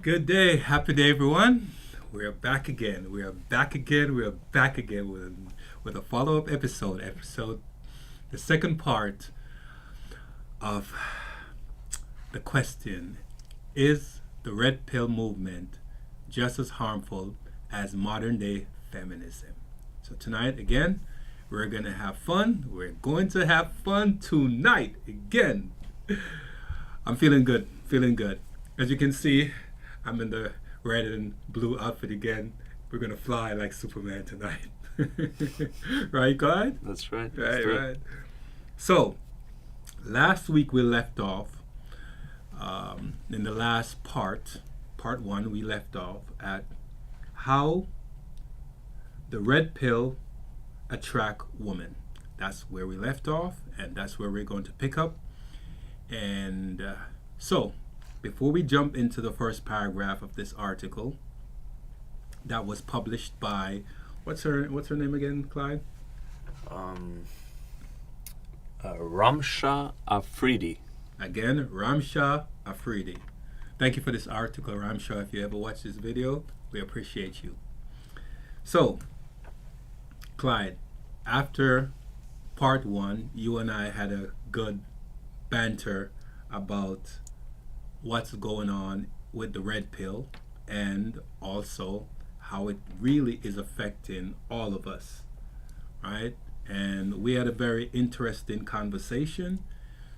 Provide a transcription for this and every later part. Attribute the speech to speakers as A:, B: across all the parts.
A: Good day, happy day, everyone. We are back again. We are back again. We are back again with a follow-up episode, the second part of the question: Is the red pill movement just as harmful as modern-day feminism? So tonight, again, we're gonna have fun. We're going to have fun tonight again. I'm feeling good. Feeling good. As you can see, I'm in the red and blue outfit again. We're gonna fly like Superman tonight. Right, Clyde?
B: That's right.
A: Right, right. So, last week we left off, in the last part one, we left off at how the red pill attract women. That's where we left off, and that's where we're going to pick up. And so, before we jump into the first paragraph of this article that was published by what's her name again, Clyde?
B: Ramsha Afridi.
A: Again, Ramsha Afridi. Thank you for this article, Ramsha. If you ever watch this video, we appreciate you. So, Clyde, after part one, you and I had a good banter about what's going on with the red pill and also how it really is affecting all of us, right? And we had a very interesting conversation,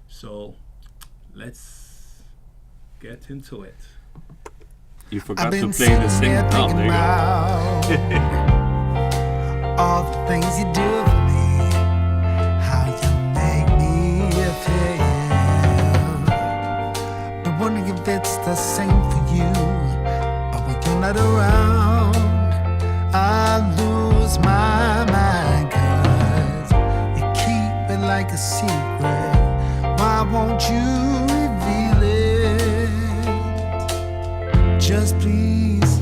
A: so let's get into it.
B: You forgot to play the sing. Oh, there you go.
C: All the things you do for me, how you make me feel. But wondering if it's the same for you. But when you're not around, I lose my mind. 'Cause you keep it like a secret. Why won't you reveal it? Just please.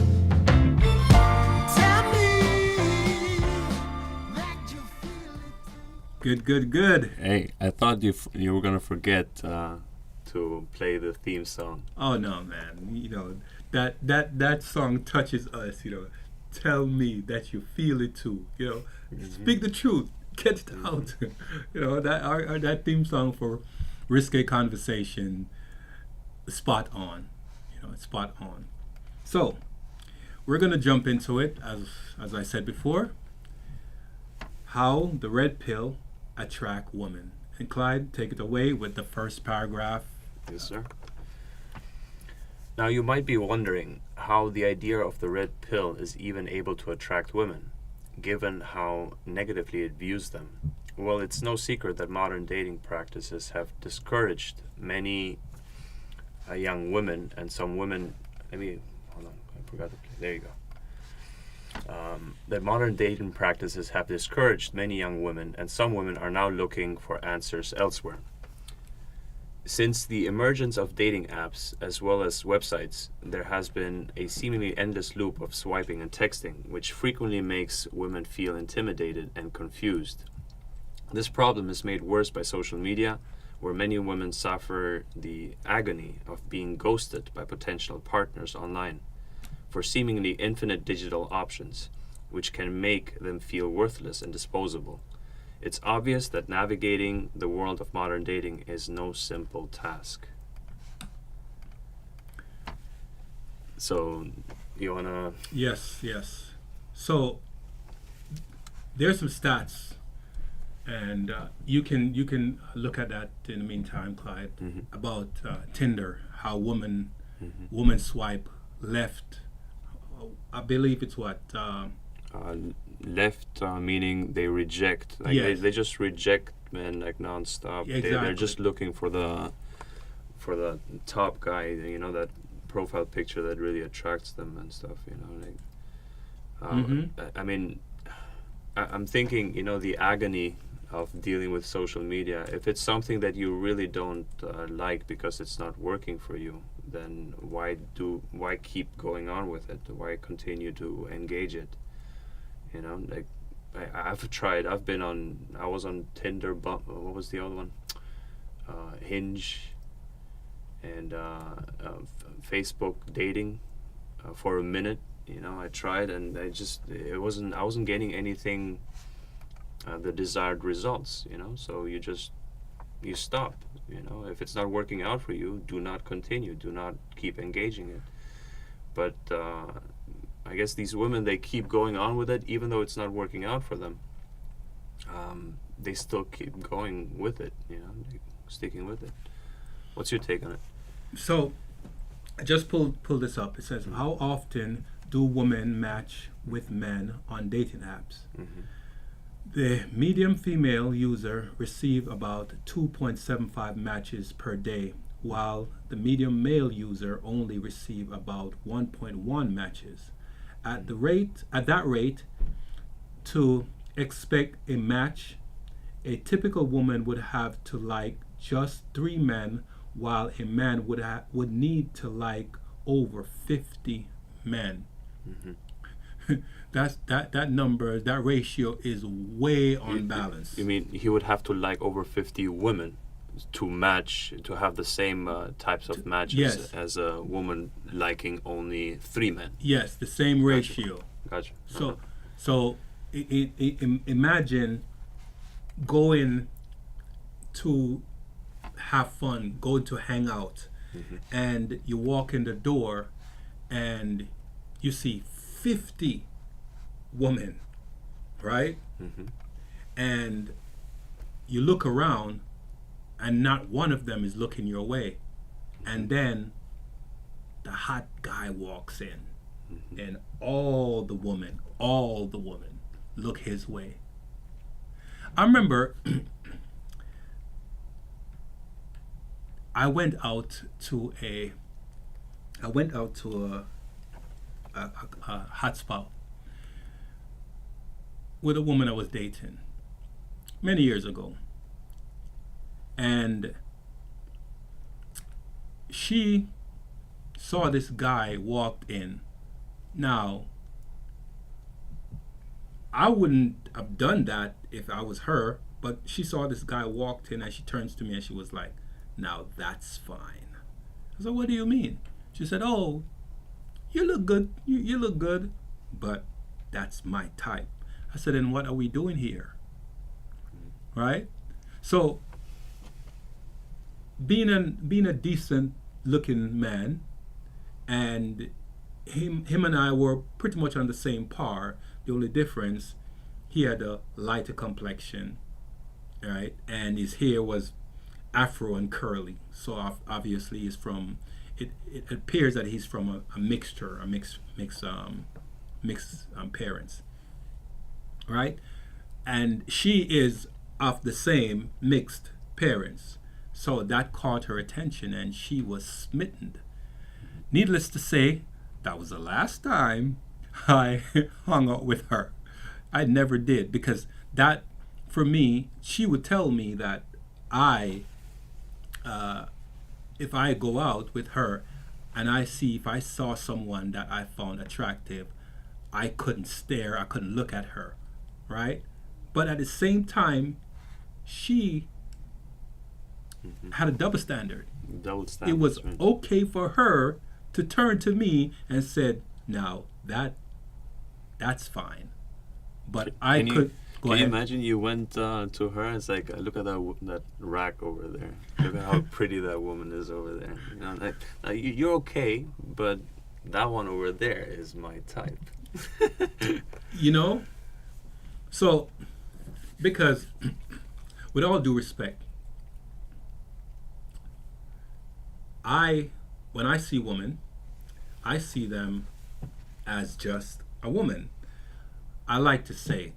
A: Good.
B: Hey, I thought you were gonna forget to play the theme song.
A: Oh no, man! You know that song touches us. You know, tell me that you feel it too. You know, speak the truth, get it out. You know that theme song for Risqué Conversation, spot on. You know, it's spot on. So we're gonna jump into it as I said before. How the red pill attract women. And Clyde, take it away with the first paragraph.
B: Yes, sir. Now you might be wondering how the idea of the red pill is even able to attract women, given how negatively it views them. Well, it's no secret that modern dating practices have discouraged many young women and some women. Hold on, I forgot to play. There you go. That modern dating practices have discouraged many young women, and some women are now looking for answers elsewhere. Since the emergence of dating apps as well as websites, there has been a seemingly endless loop of swiping and texting, which frequently makes women feel intimidated and confused. This problem is made worse by social media, where many women suffer the agony of being ghosted by potential partners online for seemingly infinite digital options, which can make them feel worthless and disposable. It's obvious that navigating the world of modern dating is no simple task. So, you wanna?
A: Yes. So there's some stats, and you can look at that in the meantime, Clyde, about Tinder, how women swipe left. I believe it's what
B: Left meaning they reject, like
A: yes.
B: they just reject men like nonstop.
A: Exactly.
B: They're just looking for the top guy, you know, that profile picture that really attracts them and stuff, you know. Like, I mean, I'm thinking, you know, the agony of dealing with social media. If it's something that you really don't like because it's not working for you, then why keep going on with it? Why continue to engage it? You know, like I've tried. I was on Tinder. What was the other one? Hinge, and Facebook dating. for a minute. I tried, and I wasn't getting anything, the desired results. So you stop. If it's not working out for you, do not continue. Do not keep engaging it. But I guess these women, they keep going on with it, even though it's not working out for them. They still keep going with it, sticking with it. What's your take on it?
A: So, I just pull this up. It says, how often do women match with men on dating apps?
B: Mm-hmm.
A: The medium female user receive about 2.75 matches per day, while the medium male user only receive about 1.1 matches. At that rate, to expect a match, a typical woman would have to like just 3 men, while a man would need to like over 50 men.
B: Mm-hmm.
A: that number, that ratio is way unbalanced.
B: You mean he would have to like over 50 women to match, to have the same types of matches?
A: Yes.
B: As a woman liking only 3 men?
A: Yes, the same ratio.
B: Gotcha.
A: So imagine going to have fun, going to hang out,
B: Mm-hmm.
A: and you walk in the door and you see 50 women, right?
B: Mm-hmm.
A: And you look around and not one of them is looking your way. And then the hot guy walks in,
B: Mm-hmm.
A: and all the women look his way. I remember I went out to a hot spot with a woman I was dating many years ago, and she saw this guy walked in. Now, I wouldn't have done that if I was her, but she saw this guy walked in, and she turns to me and she was like, "Now that's fine." I said, "What do you mean?" She said, "Oh, you look good. You look good, but that's my type." I said, "And what are we doing here?" Right? So, being a decent looking man, and him and I were pretty much on the same par. The only difference, he had a lighter complexion, right, and his hair was afro and curly. So obviously he's from. It appears that he's from a mixed parents, right? And she is of the same mixed parents. So that caught her attention, and she was smitten. Needless to say, that was the last time I hung out with her. I never did, because that, for me, she would tell me that if I go out with her and if I saw someone that I found attractive, I couldn't stare, I couldn't look at her, right? But at the same time, she had a double standard. It was okay for her to turn to me and said, "Now that's fine," but
B: Can you
A: go ahead.
B: imagine you went to her and it's like, "Look at that rack over there. Look at how pretty that woman is over there. You're okay, but that one over there is my type."
A: So, because with all due respect, when I see women, I see them as just a woman. I like to say,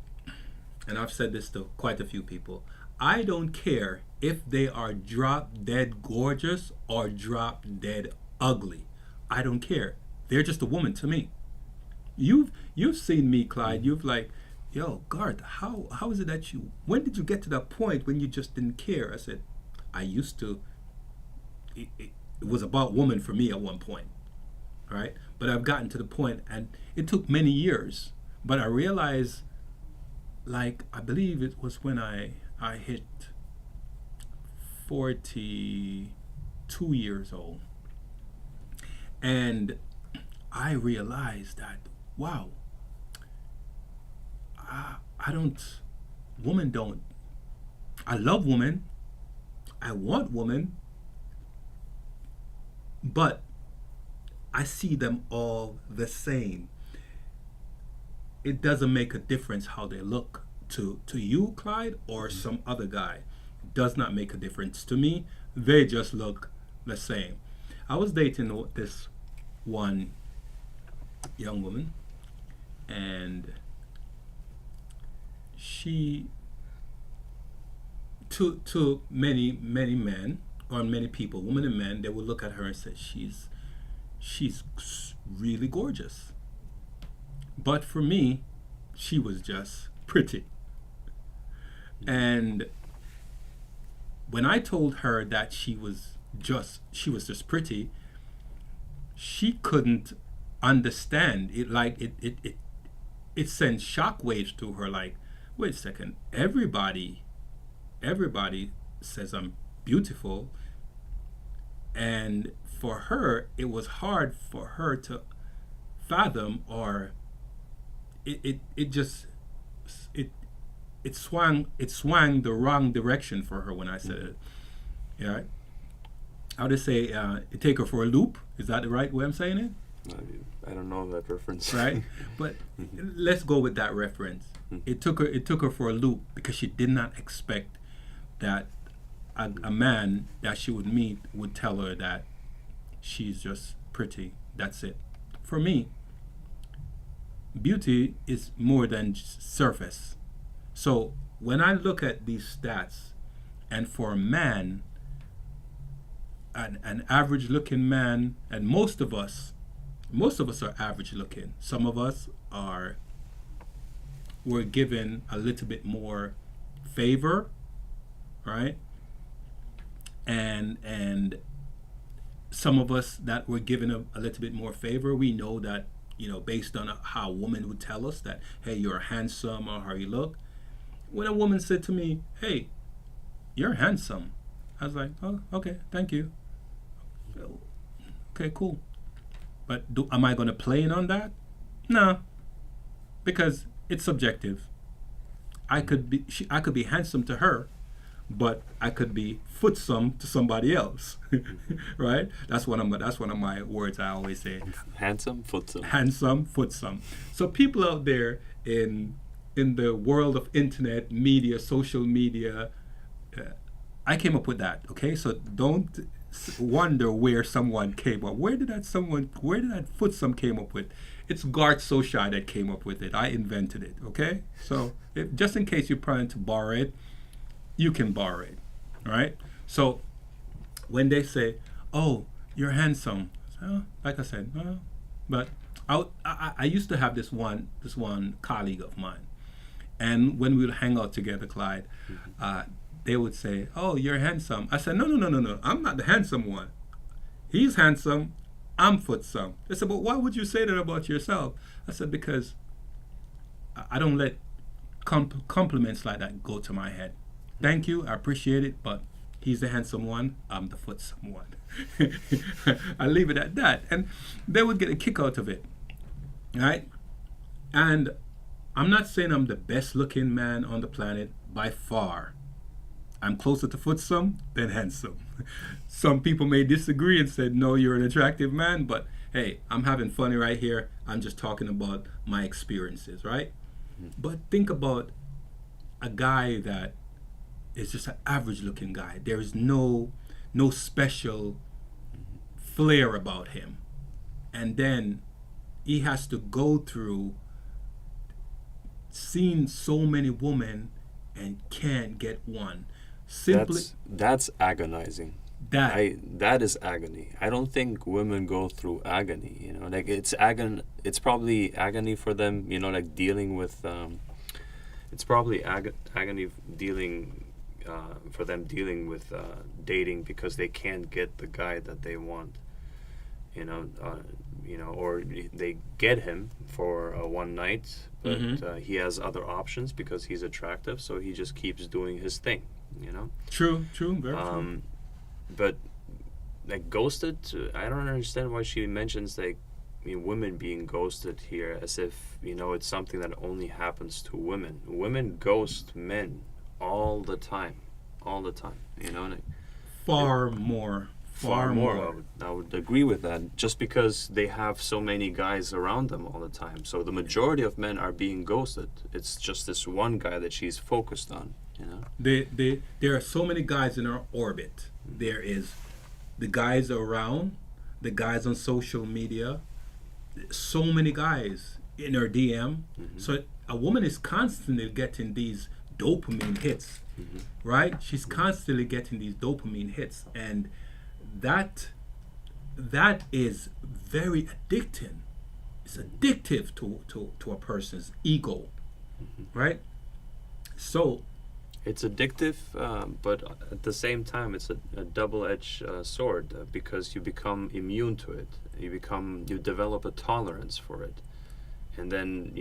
A: and I've said this to quite a few people, I don't care if they are drop dead gorgeous or drop dead ugly. I don't care. They're just a woman to me. You've seen me, Clyde. You've like, "Yo, Garth, how is it that when did you get to that point when you just didn't care?" I said, I used to. It was about woman for me at one point, right? But I've gotten to the point, and it took many years, but I realized, like, I believe it was when I hit 42 years old, and I realized that, wow, I don't, women don't, I love women, I want women, but I see them all the same. It doesn't make a difference how they look to you, Clyde, or some other guy. It does not make a difference to me. They just look the same. I was dating this one young woman, and she, to many men, or many people, women and men, they would look at her and say she's really gorgeous. But for me, she was just pretty. And when I told her that she was just pretty, she couldn't understand it. Like it sent shockwaves through her. Like, wait a second, everybody says I'm beautiful, and for her it was hard for her to fathom, or it swung the wrong direction for her when I said it. Yeah, how to say it take her for a loop? Is that the right way I'm saying it?
B: I don't know that reference.
A: Right, but let's go with that reference. It took her for a loop because she did not expect that a man that she would meet would tell her that she's just pretty. That's it. For me, beauty is more than just surface. So when I look at these stats, and for a man, an average looking man, and most of us are average looking. Some of us were given a little bit more favor, right? And some of us that were given a little bit more favor, we know that, based on how a woman would tell us that, hey, you're handsome, or how you look. When a woman said to me, hey, you're handsome, I was like, oh, okay, thank you. Okay, cool. But am I going to play in on that? No, because it's subjective. I could be handsome to her, but I could be footsome to somebody else, right? That's one of my words I always say.
B: Handsome, footsome.
A: Handsome, footsome. So people out there in the world of internet, media, social media, I came up with that. Okay, so don't wonder where someone came up. Where did that footsome came up with? It's Garth Soshahi that came up with it. I invented it. Okay, so just in case you're planning to borrow it, you can borrow it, right? So when they say, "Oh, you're handsome," like I said, but I used to have this one colleague of mine, and when we would hang out together, Clyde, they would say, "Oh, you're handsome." I said, "No, I'm not the handsome one. He's handsome. I'm footsome." They said, "But why would you say that about yourself?" I said, "Because I don't let compliments like that go to my head. Thank you, I appreciate it, but he's the handsome one, I'm the footsome one." I leave it at that. And they would get a kick out of it, right? And I'm not saying I'm the best looking man on the planet by far. I'm closer to footsome than handsome. Some people may disagree and say, no, you're an attractive man, but hey, I'm having fun right here. I'm just talking about my experiences, right? But think about a guy that is just an average looking guy. There is no special flair about him. And then he has to go through seeing so many women and can't get one. Simply,
B: that's agonizing. That is agony. I don't think women go through agony. Like it's probably agony for them. Like dealing with. It's probably agony for them dealing with dating because they can't get the guy that they want. Or they get him for one night, but he has other options because he's attractive, so he just keeps doing his thing.
A: True, very true.
B: But like ghosted, I don't understand why she mentions like mean, women being ghosted here as if, it's something that only happens to women. Women ghost men all the time. All the time, and
A: Far more.
B: far more. I would agree with that. Just because they have so many guys around them all the time. So the majority of men are being ghosted. It's just this one guy that she's focused on,
A: There are so many guys in our orbit. There is the guys around, the guys on social media, so many guys in her DM. So a woman is constantly getting these dopamine hits, right? She's constantly getting these dopamine hits, and that is very addicting. It's addictive to a person's ego, right? So
B: it's addictive, but at the same time, it's a double-edged sword because you become immune to it. You develop a tolerance for it, and then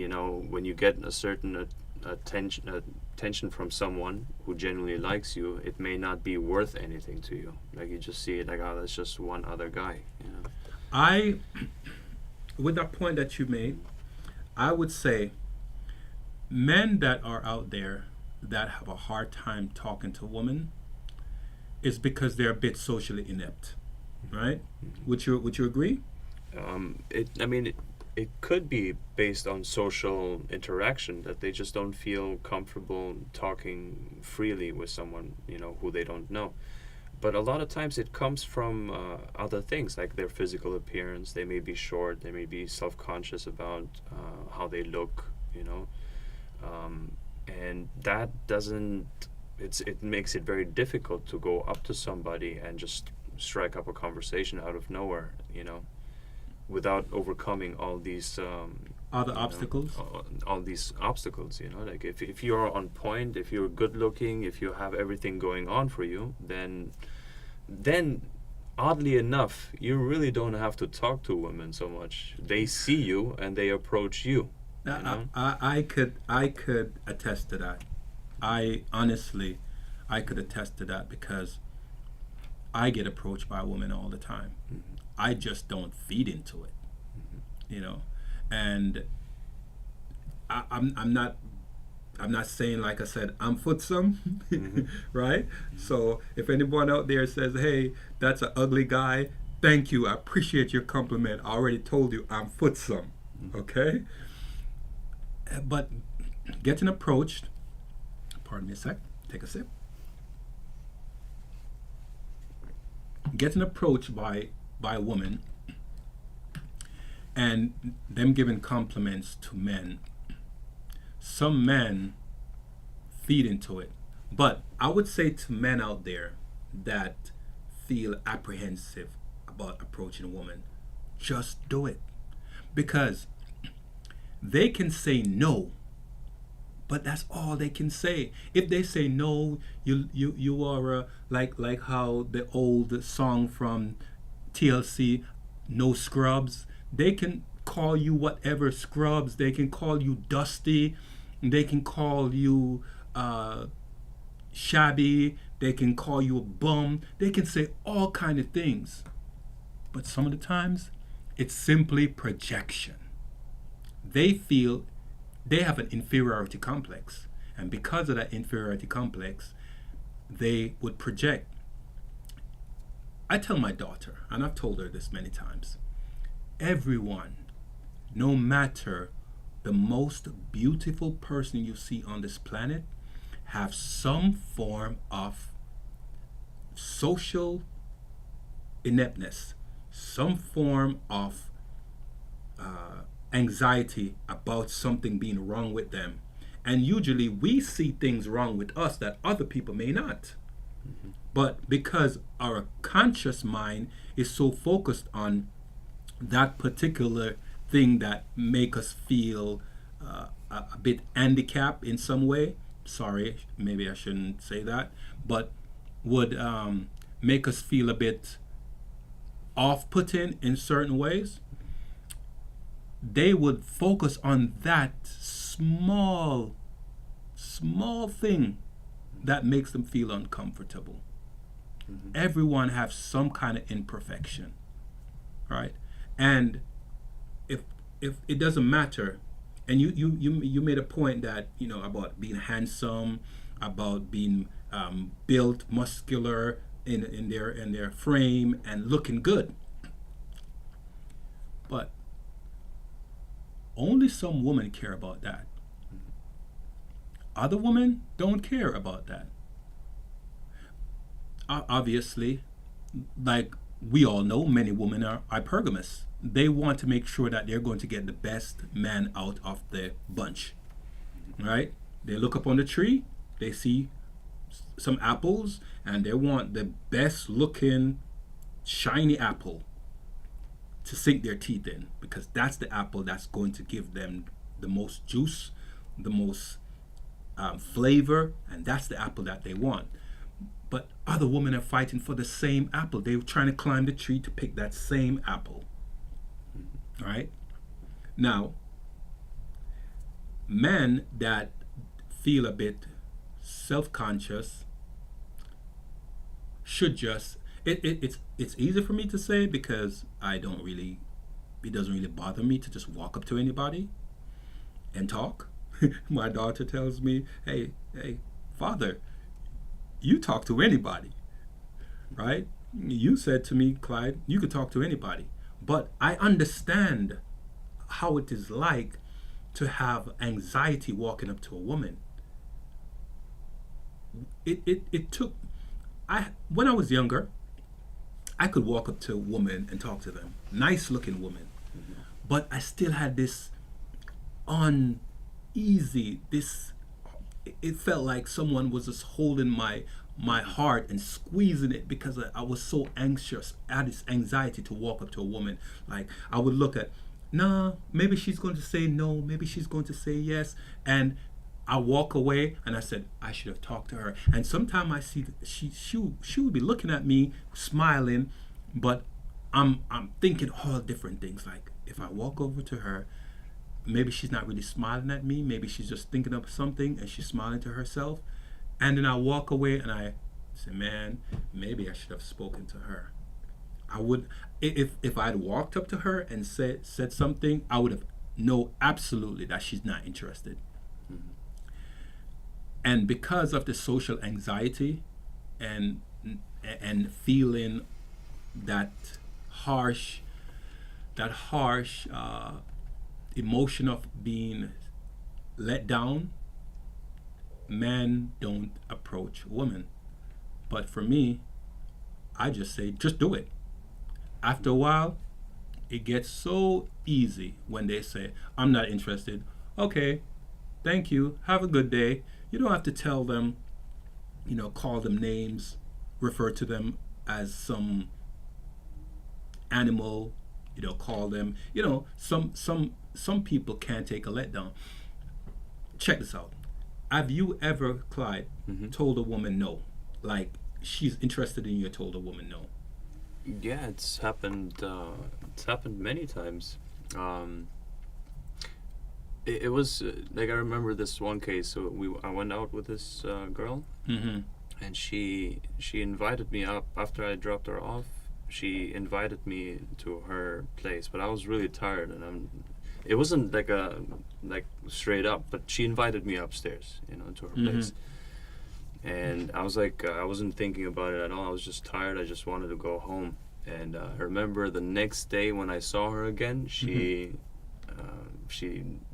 B: when you get a certain attention from someone who genuinely likes you, it may not be worth anything to you. Like you just see it like, oh, that's just one other guy.
A: With that point that you made, I would say men that are out there that have a hard time talking to women is because they're a bit socially inept, right? Would you agree?
B: It could be based on social interaction that they just don't feel comfortable talking freely with someone who they don't know. But a lot of times it comes from other things, like their physical appearance. They may be short, they may be self-conscious about how they look, and that it makes it very difficult to go up to somebody and just strike up a conversation out of nowhere, without overcoming all these
A: other obstacles.
B: All these obstacles, like if you're on point, if you're good looking, if you have everything going on for you, then oddly enough, you really don't have to talk to women so much. They see you and they approach you.
A: I could attest to that. I could attest to that because I get approached by women all the time. I just don't feed into it, and I'm not saying, like I said, I'm footsome, right? So if anyone out there says, hey, that's an ugly guy, thank you, I appreciate your compliment. I already told you I'm footsome, okay? But getting approached, pardon me a sec, take a sip. Getting approached by a woman and them giving compliments to men, some men feed into it. But I would say to men out there that feel apprehensive about approaching a woman, just do it. Because they can say no, but that's all they can say. If they say no, you are like how the old song from TLC, No Scrubs, they can call you whatever scrubs, they can call you dusty, they can call you shabby, they can call you a bum, they can say all kind of things. But some of the times, it's simply projection. They feel they have an inferiority complex, and because of that inferiority complex, they would project. I tell my daughter, and I've told her this many times, everyone, no matter the most beautiful person you see on this planet, have some form of social ineptness, some form of anxiety about something being wrong with them. And usually we see things wrong with us that other people may not. But because our conscious mind is so focused on that particular thing that make us feel a bit handicapped in some way, sorry, maybe I shouldn't say that, but would make us feel a bit off-putting in certain ways, they would focus on that small thing that makes them feel uncomfortable. Everyone has some kind of imperfection, right? And if it doesn't matter, and you made a point that about being handsome, about being built, muscular in their frame and looking good, but only some women care about that. Other women don't care about that. Obviously, like we all know, many women are hypergamous. They want to make sure that they're going to get the best man out of the bunch, right? They look up on the tree, they see some apples, and they want the best looking shiny apple to sink their teeth in, because that's the apple that's going to give them the most juice, the most flavor, and that's the apple that they want. But other women are fighting for the same apple. They're trying to climb the tree to pick that same apple. All right? Now, men that feel a bit self-conscious should just it's easy for me to say, because it doesn't really bother me to just walk up to anybody and talk. My daughter tells me, hey, father, you talk to anybody, right? You said to me, Clyde, you could talk to anybody. But I understand how it is like to have anxiety walking up to a woman. It took, when I was younger, I could walk up to a woman and talk to them, nice looking woman, but I still had this uneasy, it felt like someone was just holding my heart and squeezing it, because I was so anxious. I had this anxiety to walk up to a woman. Like, I would look at, nah, maybe she's going to say no, maybe she's going to say yes, and I walk away, and I said I should have talked to her. And sometimes I see that she would be looking at me, smiling, but I'm thinking all different things. Like, if I walk over to her, maybe she's not really smiling at me. Maybe she's just thinking of something and she's smiling to herself. And then I walk away and I say, man, maybe I should have spoken to her. I would, if I'd walked up to her and said something, I would have know absolutely that she's not interested. Mm-hmm. And because of the social anxiety and feeling that harsh emotion of being let down, men don't approach women. But for me, I just say, just do it. After a while, it gets so easy when they say, I'm not interested. Okay, thank you, have a good day. You don't have to tell them, call them names, refer to them as some animal, call them, some people can't take a letdown. Check this out. Have you ever, Clyde, told a woman no? Like, she's interested in you, told a woman no?
B: Yeah, it's happened many times. It was like, I remember this one case. So I went out with this girl, and she invited me up after I dropped her off. She invited me to her place, but I was really tired, and it wasn't like straight up, but she invited me upstairs, to her place. And I was like, I wasn't thinking about it at all. I was just tired. I just wanted to go home. And I remember the next day when I saw her again, she didn't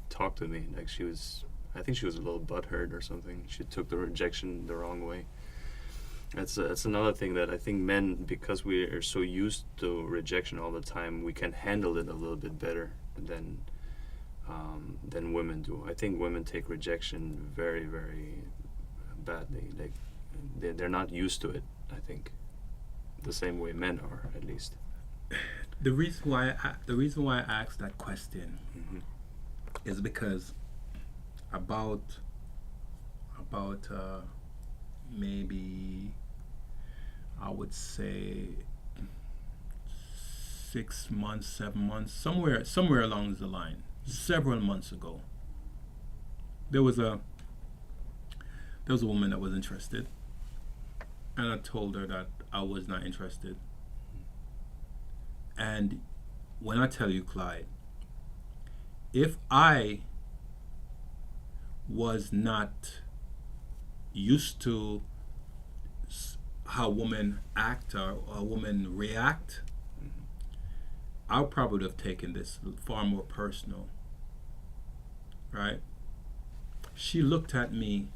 B: talk to me. Like, I think she was a little butthurt or something. She took the rejection the wrong way. That's another thing that I think men, because we are so used to rejection all the time, we can handle it a little bit better than women do. I think women take rejection very, very badly. Like, they're not used to it, I think, the same way men are, at least.
A: The reason why I asked that question is because about maybe, I would say 6 months, 7 months, somewhere along the line, several months ago, there was a woman that was interested, and I told her that I was not interested. And when I tell you, Clyde, if I was not used to how women act or women react, I probably would have taken this far more personal, right? She looked at me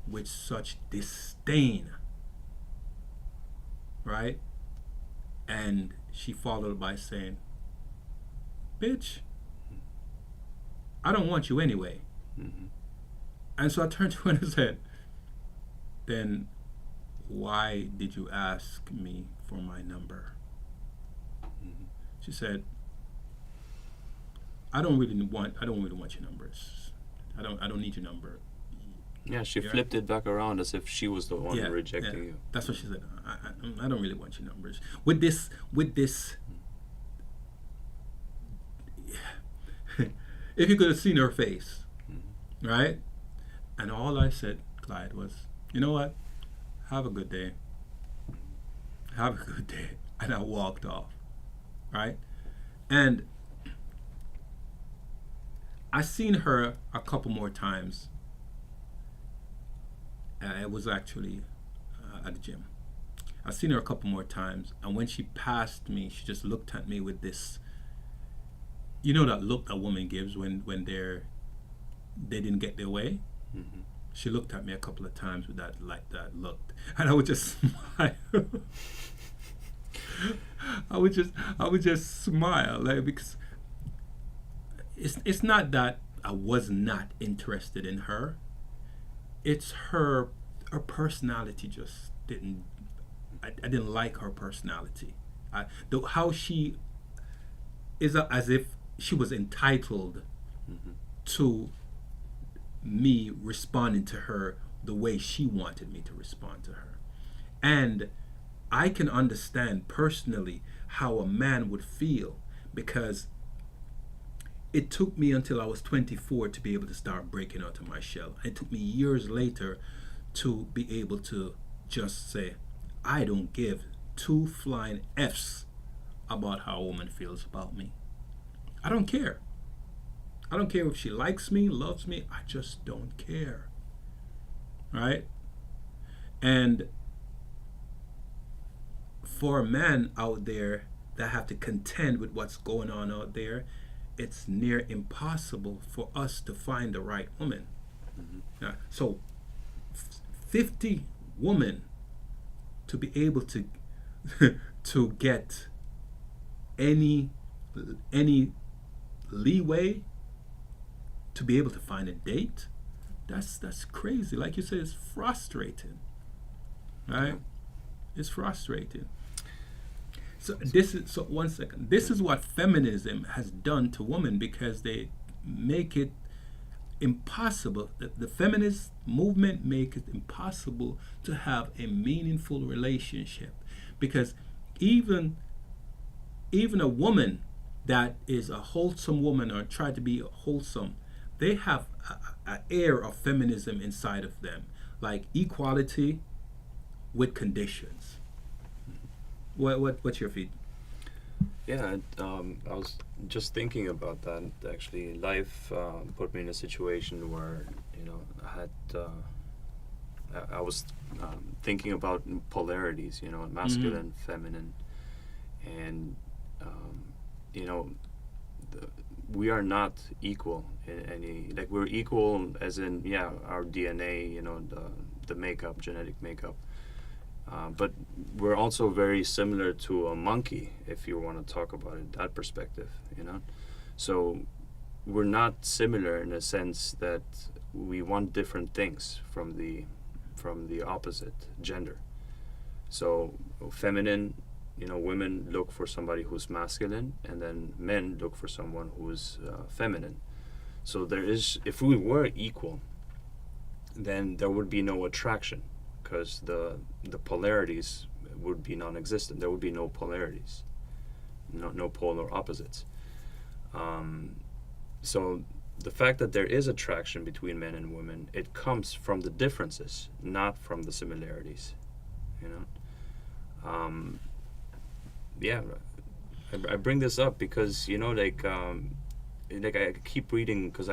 A: with such disdain, right? And she followed by saying, bitch, I don't want you anyway.
B: Mm-hmm.
A: And so I turned to her and said, then why did you ask me for my number?
B: Mm-hmm.
A: She said, I don't really want your numbers. I don't need your number.
B: Yeah, she
A: You're
B: flipped it back around as if she was the one rejecting you.
A: That's what she said. I don't really want your numbers. With this, if you could have seen her face, right? And all I said, Clyde, was, you know what? Have a good day. Have a good day. And I walked off, right? And I seen her a couple more times. It was actually at the gym. I seen her a couple more times, and when she passed me, she just looked at me with this, you know, that look a woman gives when they didn't get their way.
B: Mm-hmm.
A: She looked at me a couple of times with that look, and I would just smile. I would just smile, like, because it's not that I was not interested in her. It's her personality just didn't. I didn't like her personality. How she is as if she was entitled
B: Mm-hmm.
A: to me responding to her the way she wanted me to respond to her. And I can understand personally how a man would feel, because it took me until I was 24 to be able to start breaking out of my shell. It took me years later to be able to just say, I don't give two flying F's about how a woman feels about me. I don't care. I don't care if she likes me, loves me. I just don't care. Right? And for men out there that have to contend with what's going on out there, it's near impossible for us to find the right woman.
B: Mm-hmm.
A: So 50 women to be able to to get any leeway to be able to find a date, that's crazy. Like you said, it's frustrating. Right? It's frustrating. So one second. This is what feminism has done to women, because they make it impossible. The feminist movement make it impossible to have a meaningful relationship, because even a woman that is a wholesome woman or try to be wholesome, they have an air of feminism inside of them, like equality with conditions. What's your feed?
B: Yeah, I was just thinking about that. Actually, life put me in a situation where, you know, I was thinking about polarities, you know, masculine, feminine, and you know, we are not equal in any, like, we're equal as in, yeah, our DNA, you know, the makeup, genetic makeup. But we're also very similar to a monkey, if you want to talk about it, that perspective, you know. So we're not similar in a sense that we want different things from the opposite gender. So feminine, you know, women look for somebody who's masculine, and then men look for someone who's feminine. So there is, if we were equal, then there would be no attraction, because the polarities would be non-existent. There would be no polarities, no polar opposites. So the fact that there is attraction between men and women, it comes from the differences, not from the similarities, you know. Yeah, I bring this up because like I keep reading because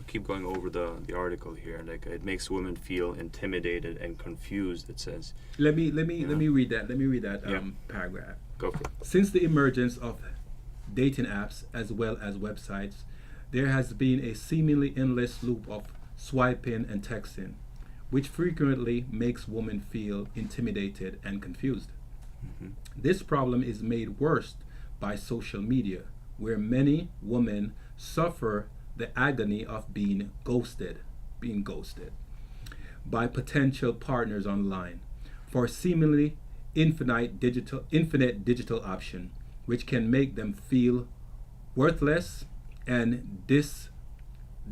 B: keep going over the article here. Like it makes women feel intimidated and confused. It says.
A: Let me read that. Let me read that
B: Yeah.
A: paragraph.
B: Go for it.
A: Since the emergence of dating apps as well as websites, there has been a seemingly endless loop of swiping and texting, which frequently makes women feel intimidated and confused.
B: Mhm.
A: This problem is made worse by social media, where many women suffer the agony of being ghosted by potential partners online for seemingly infinite digital option, which can make them feel worthless and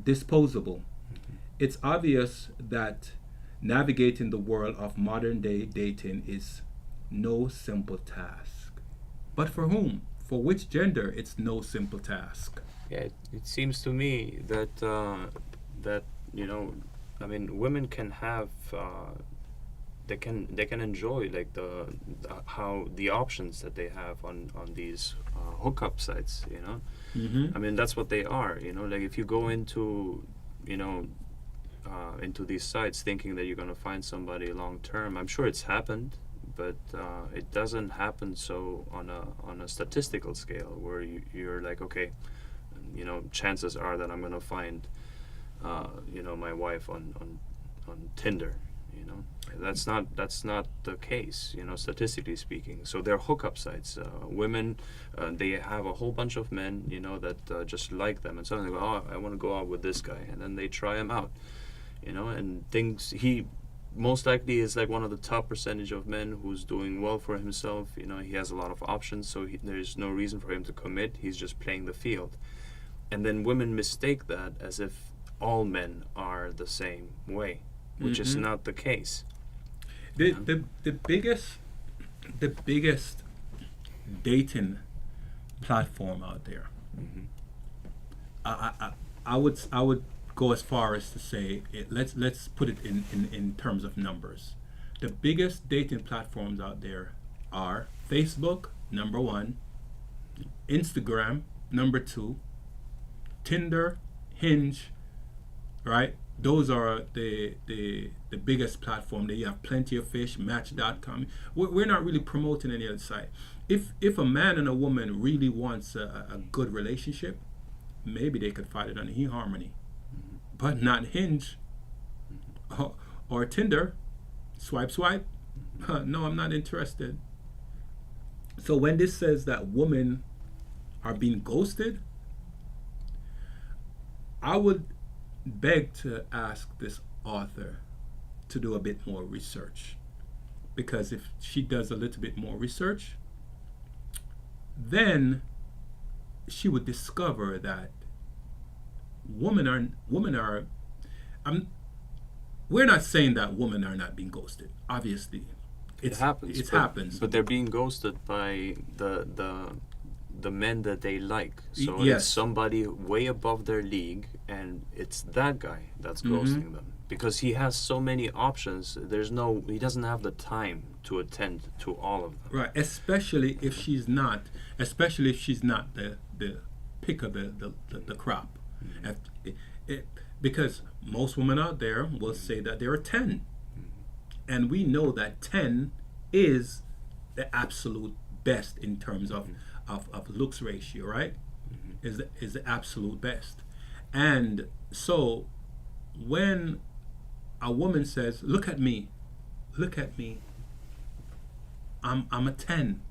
A: disposable. It's obvious that navigating the world of modern day dating is no simple task. But for whom? For which gender? It's no simple task.
B: Yeah, it seems to me that that I mean, women can have they can enjoy like the how the options that they have on these hookup sites.
A: Mm-hmm.
B: I mean, that's what they are. Like if you go into into these sites thinking that you're gonna find somebody long term, I'm sure it's happened, but it doesn't happen so on a statistical scale where you're like, okay, chances are that I'm gonna find my wife on Tinder. That's not the case, statistically speaking. So they're hookup sites. Women, they have a whole bunch of men, that just like them, and suddenly go, oh, I want to go out with this guy, and then they try him out, and things. He most likely is like one of the top percentage of men who's doing well for himself. He has a lot of options, so there's no reason for him to commit. He's just playing the field, and then women mistake that as if all men are the same way, which is not the case.
A: The biggest dating platform out there.
B: Mm-hmm.
A: I would go as far as to say let's put it in terms of numbers. The biggest dating platforms out there are Facebook, number one, Instagram, number two, Tinder, Hinge, right? Those are the biggest platform. They have Plenty of Fish, Match.com. We're not really promoting any other site. If a man and a woman really wants a good relationship, maybe they could find it on eHarmony, but not Hinge or Tinder. Swipe. No, I'm not interested. So when this says that women are being ghosted, I would beg to ask this author to do a bit more research, because if she does a little bit more research, then she would discover that women are we're not saying that women are not being ghosted. Obviously
B: It happens.
A: It happens,
B: but they're being ghosted by the men that they like. So
A: Yes.
B: it's somebody way above their league, and it's that guy that's ghosting them because he has so many options. He doesn't have the time to attend to all of them.
A: right? Especially if she's not the pick of the crop. Because most women out there will say that they're a 10, and we know that 10 is the absolute best in terms of looks ratio, right? Is the absolute best. And so when a woman says, look at me, I'm a 10,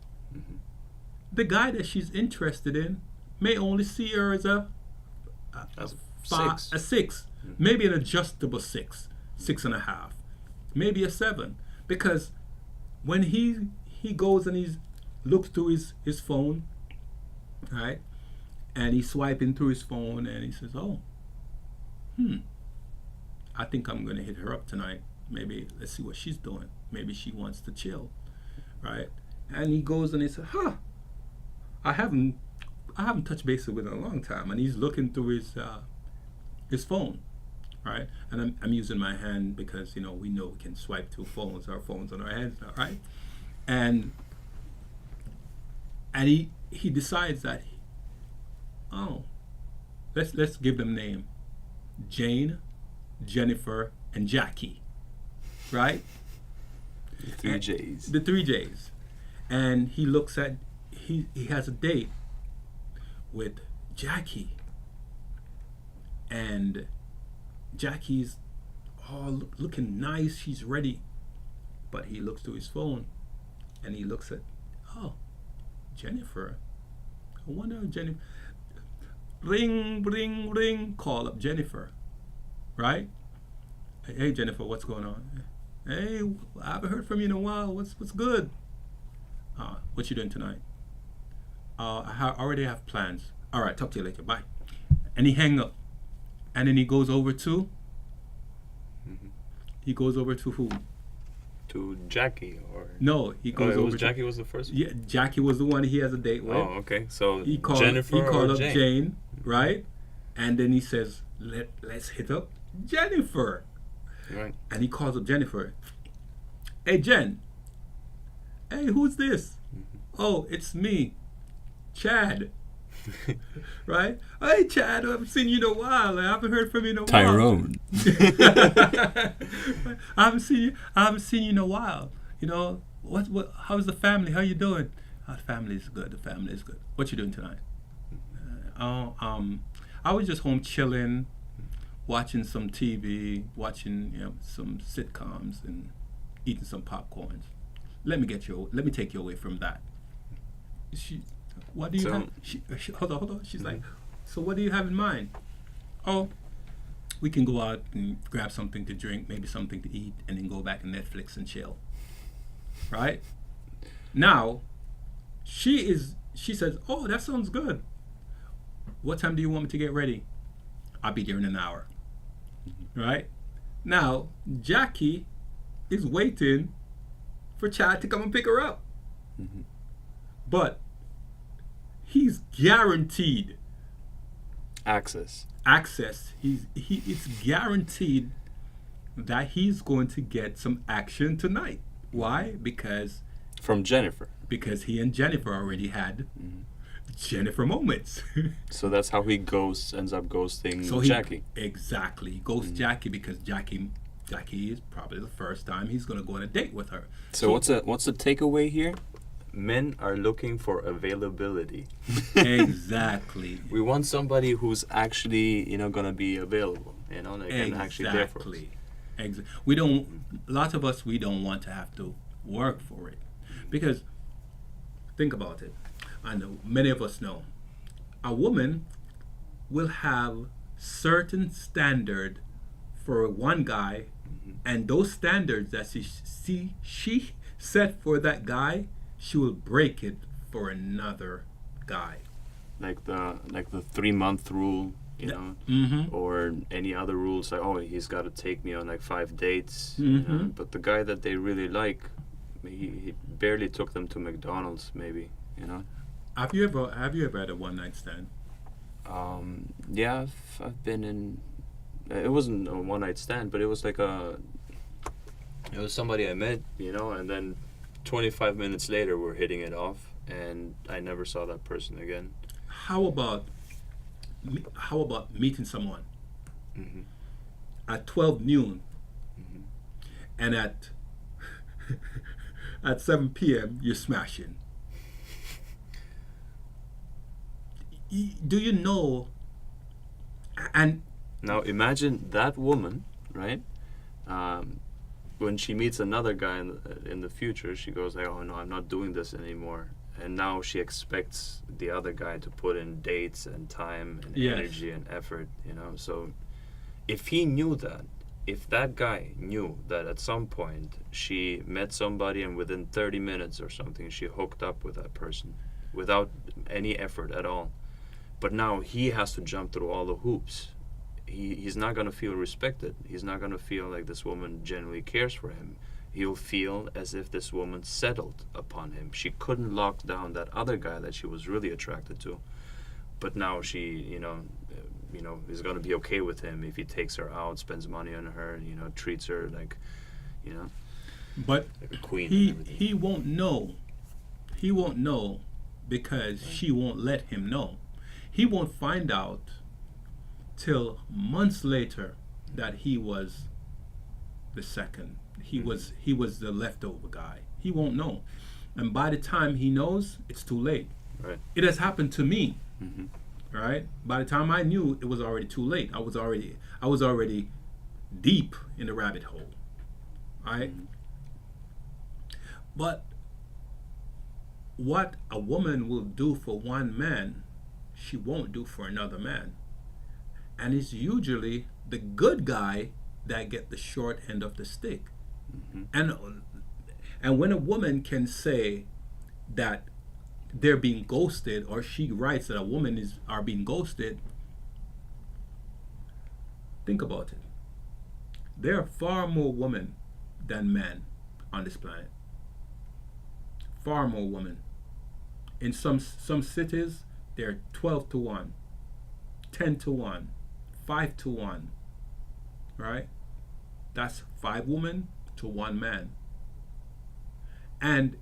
A: the guy that she's interested in may only see her as a
B: Six.
A: 6, maybe an adjustable 6.5, maybe a 7, because when he goes and he's looks through his phone, right, and he's swiping through his phone, and he says, oh, I think I'm gonna hit her up tonight. Maybe let's see what she's doing. Maybe she wants to chill, right? And he goes and he says, I haven't touched base with her in a long time, and he's looking through his phone, right? And I'm using my hand because we know we can swipe through phones, our phones on our hands now, right? And he decides that, let's give them name, Jane, Jennifer, and Jackie, right?
B: The three J's.
A: The three J's. And he looks at, he has a date with Jackie. And Jackie's all looking nice, she's ready. But he looks to his phone and he looks at, Jennifer. I wonder if Jennifer. Ring, ring, ring. Call up Jennifer. Right? Hey, Jennifer, what's going on? Hey, I haven't heard from you in a while. What's good? What you doing tonight? I already have plans. All right, talk to you later. Bye. And he hang up. And then he goes over to. He goes over to who?
B: To Jackie or
A: no? He goes over.
B: Jackie was the first one?
A: Yeah, Jackie was the one he has a date with.
B: Oh, okay. So
A: he called,
B: Jennifer.
A: He called
B: or
A: up
B: Jane?
A: Jane, right? And then he says, "Let's hit up Jennifer."
B: Right.
A: And he calls up Jennifer. Hey, Jen. Hey, who's this? Oh, it's me, Chad. Right? Hey, Chad, I haven't seen you in a while. I haven't heard from you in a while.
D: Tyrone.
A: I haven't seen you in a while. You know, what how's the family? How you doing? The family is good. The family is good. What you doing tonight? I was just home chilling, watching some TV, watching some sitcoms and eating some popcorns. Let me take you away from that. What do you have? Hold on. She's like, so what do you have in mind? Oh, we can go out and grab something to drink, maybe something to eat, and then go back to Netflix and chill. Right? Now, she says, oh, that sounds good. What time do you want me to get ready? I'll be there in an hour. Right? Now, Jackie is waiting for Chad to come and pick her up. But he's guaranteed
B: access.
A: It's guaranteed that he's going to get some action tonight. Why? Because
B: from Jennifer.
A: Because he and Jennifer already had Jennifer moments.
B: So that's how he ends up ghosting Jackie.
A: Exactly. He ghosts Jackie because Jackie is probably the first time he's going to go on a date with her.
B: So what's the takeaway here? Men are looking for availability.
A: Exactly.
B: We want somebody who's actually, going to be available, and actually there for us.
A: Exactly. A lot of us, we don't want to have to work for it. Because, think about it. I know, many of us know. A woman will have certain standard for one guy, and those standards that she set for that guy, she will break it for another guy.
B: Like the 3-month rule, or any other rules like, he's got to take me on like 5 dates. But the guy that they really like, he barely took them to McDonald's, maybe.
A: Have you ever had a one-night stand?
B: Yeah, I've been in. It wasn't a one-night stand, but it was like it was somebody I met, and then 25 minutes later we're hitting it off, and I never saw that person again.
A: How about meeting someone at 12 noon and at 7 p.m. you're smashing? Do you know? And
B: now imagine that woman, right? When she meets another guy in the future, she goes like, "Oh no, I'm not doing this anymore." And now she expects the other guy to put in dates and time and energy and effort, So if he knew that, if that guy knew that at some point she met somebody and within 30 minutes or something she hooked up with that person without any effort at all, but now he has to jump through all the hoops, he's not going to feel respected. He's not going to feel like this woman genuinely cares for him. He'll feel as if this woman settled upon him. She couldn't lock down that other guy that she was really attracted to, but now she, is going to be okay with him if he takes her out, spends money on her, treats her like,
A: But
B: like a queen.
A: He won't know because she won't let him know. He won't find out till months later that he was the second. He was the leftover guy. He won't know. And by the time he knows, it's too late.
B: Right.
A: It has happened to me.
B: Mm-hmm.
A: Right? By the time I knew, it was already too late. I was already deep in the rabbit hole. Right?
B: Mm-hmm.
A: But what a woman will do for one man, she won't do for another man. And it's usually the good guy that get the short end of the stick.
B: Mm-hmm.
A: And when a woman can say that they're being ghosted, or she writes that a woman are being ghosted, think about it. There are far more women than men on this planet. Far more women. In some cities, they're 12 to 1, 10 to 1, 5 to 1. Right? That's 5 women to 1 man. And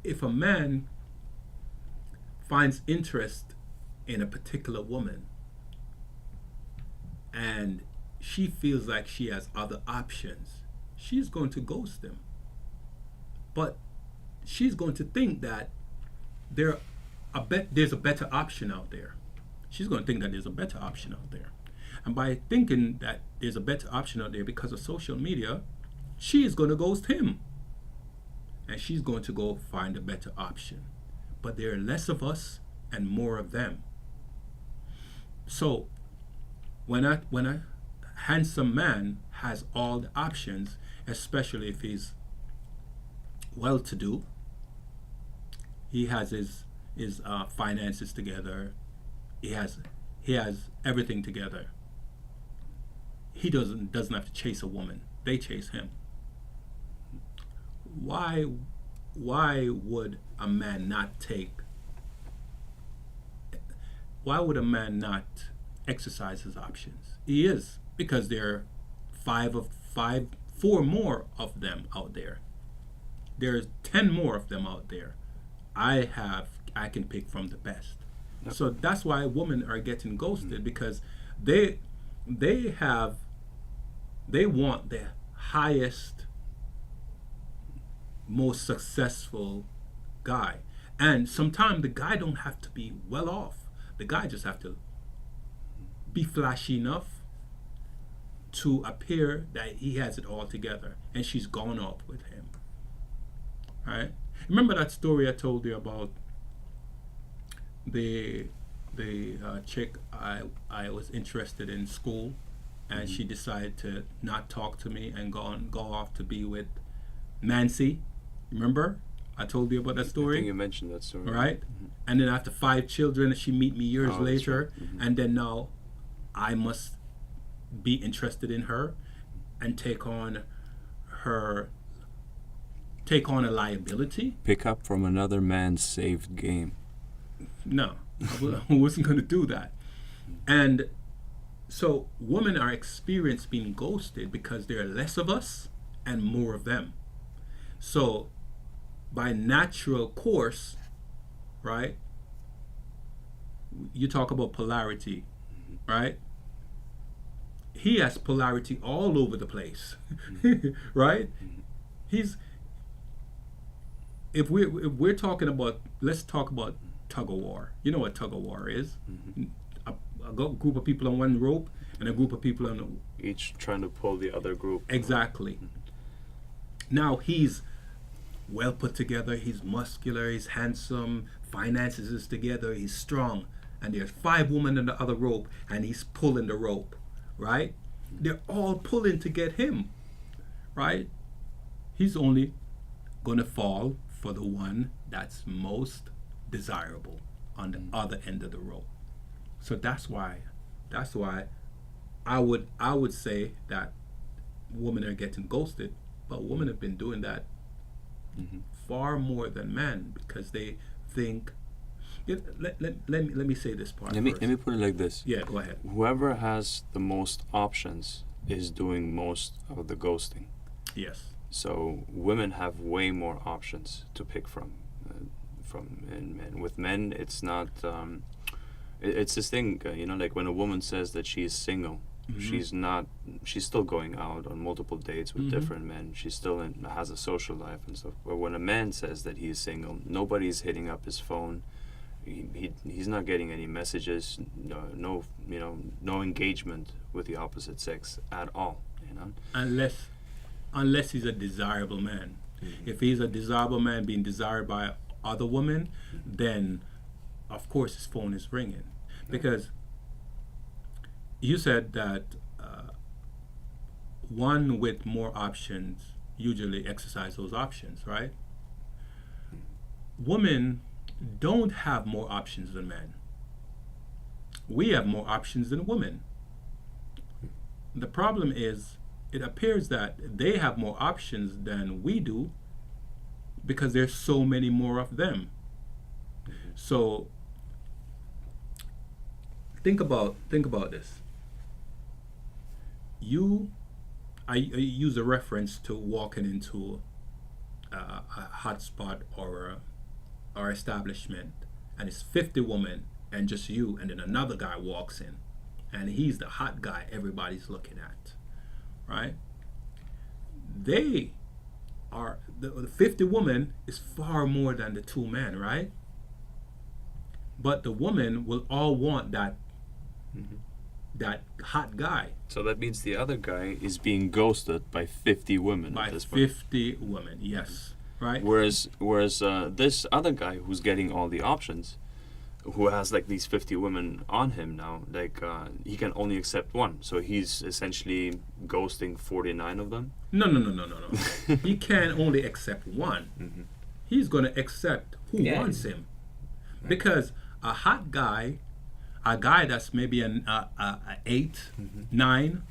A: if a man finds interest in a particular woman and she feels like she has other options, she's going to ghost him. But she's going to think that there's a better option out there. She's going to think that there's a better option out there. And by thinking that there's a better option out there because of social media, she is going to ghost him. And she's going to go find a better option. But there are less of us and more of them. So when a handsome man has all the options, especially if he's well-to-do, he has his finances together, he has everything together. He doesn't have to chase a woman. They chase him. Why would a man not exercise his options? He is, because there are 4 more of them out there. There's 10 more of them out there. I can pick from the best. Yep. So that's why women are getting ghosted, because they want the highest, most successful guy. And sometimes the guy don't have to be well off. The guy just have to be flashy enough to appear that he has it all together, and she's gone up with him. Right? Remember that story I told you about the chick I was interested in school, and she decided to not talk to me and go off to be with Nancy. Remember? I told you about that story.
B: I think you mentioned that story.
A: Right? Mm-hmm. And then after 5 children, she meet me years later, right. Mm-hmm. And then now I must be interested in her and take on a liability.
D: Pick up from another man's saved game.
A: No, I wasn't going to do that. And so women are experienced being ghosted because there are less of us and more of them. So by natural course, right, you talk about polarity, right? He has polarity all over the place, right? If we're talking about, let's talk about tug of war. You know what tug of war is? Mm-hmm. A group of people on one rope and a group of people on
B: each trying to pull the other group.
A: Exactly. Mm-hmm. Now he's well put together, he's muscular, he's handsome, finances is together, he's strong, and there's 5 women on the other rope and he's pulling the rope, right? They're all pulling to get him, right? He's only gonna fall for the one that's most desirable on the other end of the rope. So that's why I would say that women are getting ghosted, but women have been doing that far more than men, because they think. Let me say this part.
D: Let me put it like this.
A: Yeah, go ahead.
B: Whoever has the most options is doing most of the ghosting.
A: Yes.
B: So women have way more options to pick from. from in men. With men, it's not. It's this thing, like when a woman says that she is single, she's not. She's still going out on multiple dates with different men. She still has a social life and stuff. But when a man says that he is single, nobody's hitting up his phone. He's not getting any messages. No engagement with the opposite sex at all.
A: Unless he's a desirable man. If he's a desirable man being desired by other women, then of course his phone is ringing. Because you said that one with more options usually exercise those options, right? Women don't have more options than men. We have more options than women. The problem is, it appears that they have more options than we do because there's so many more of them. So think about this. I use a reference to walking into a hotspot or establishment, and it's 50 women and just you, and then another guy walks in, and he's the hot guy everybody's looking at, right? They are the 50 women is far more than the 2 men, right? But the woman will all want that hot guy.
B: So that means the other guy is being ghosted by 50 women.
A: By
B: at this point.
A: 50 women, yes, right?
B: Whereas this other guy who's getting all the options, who has like these 50 women on him now, like he can only accept one. So he's essentially ghosting 49 of them.
A: No. He can only accept one. He's going to accept who wants him, because a hot guy, a guy that's maybe an 8, 9,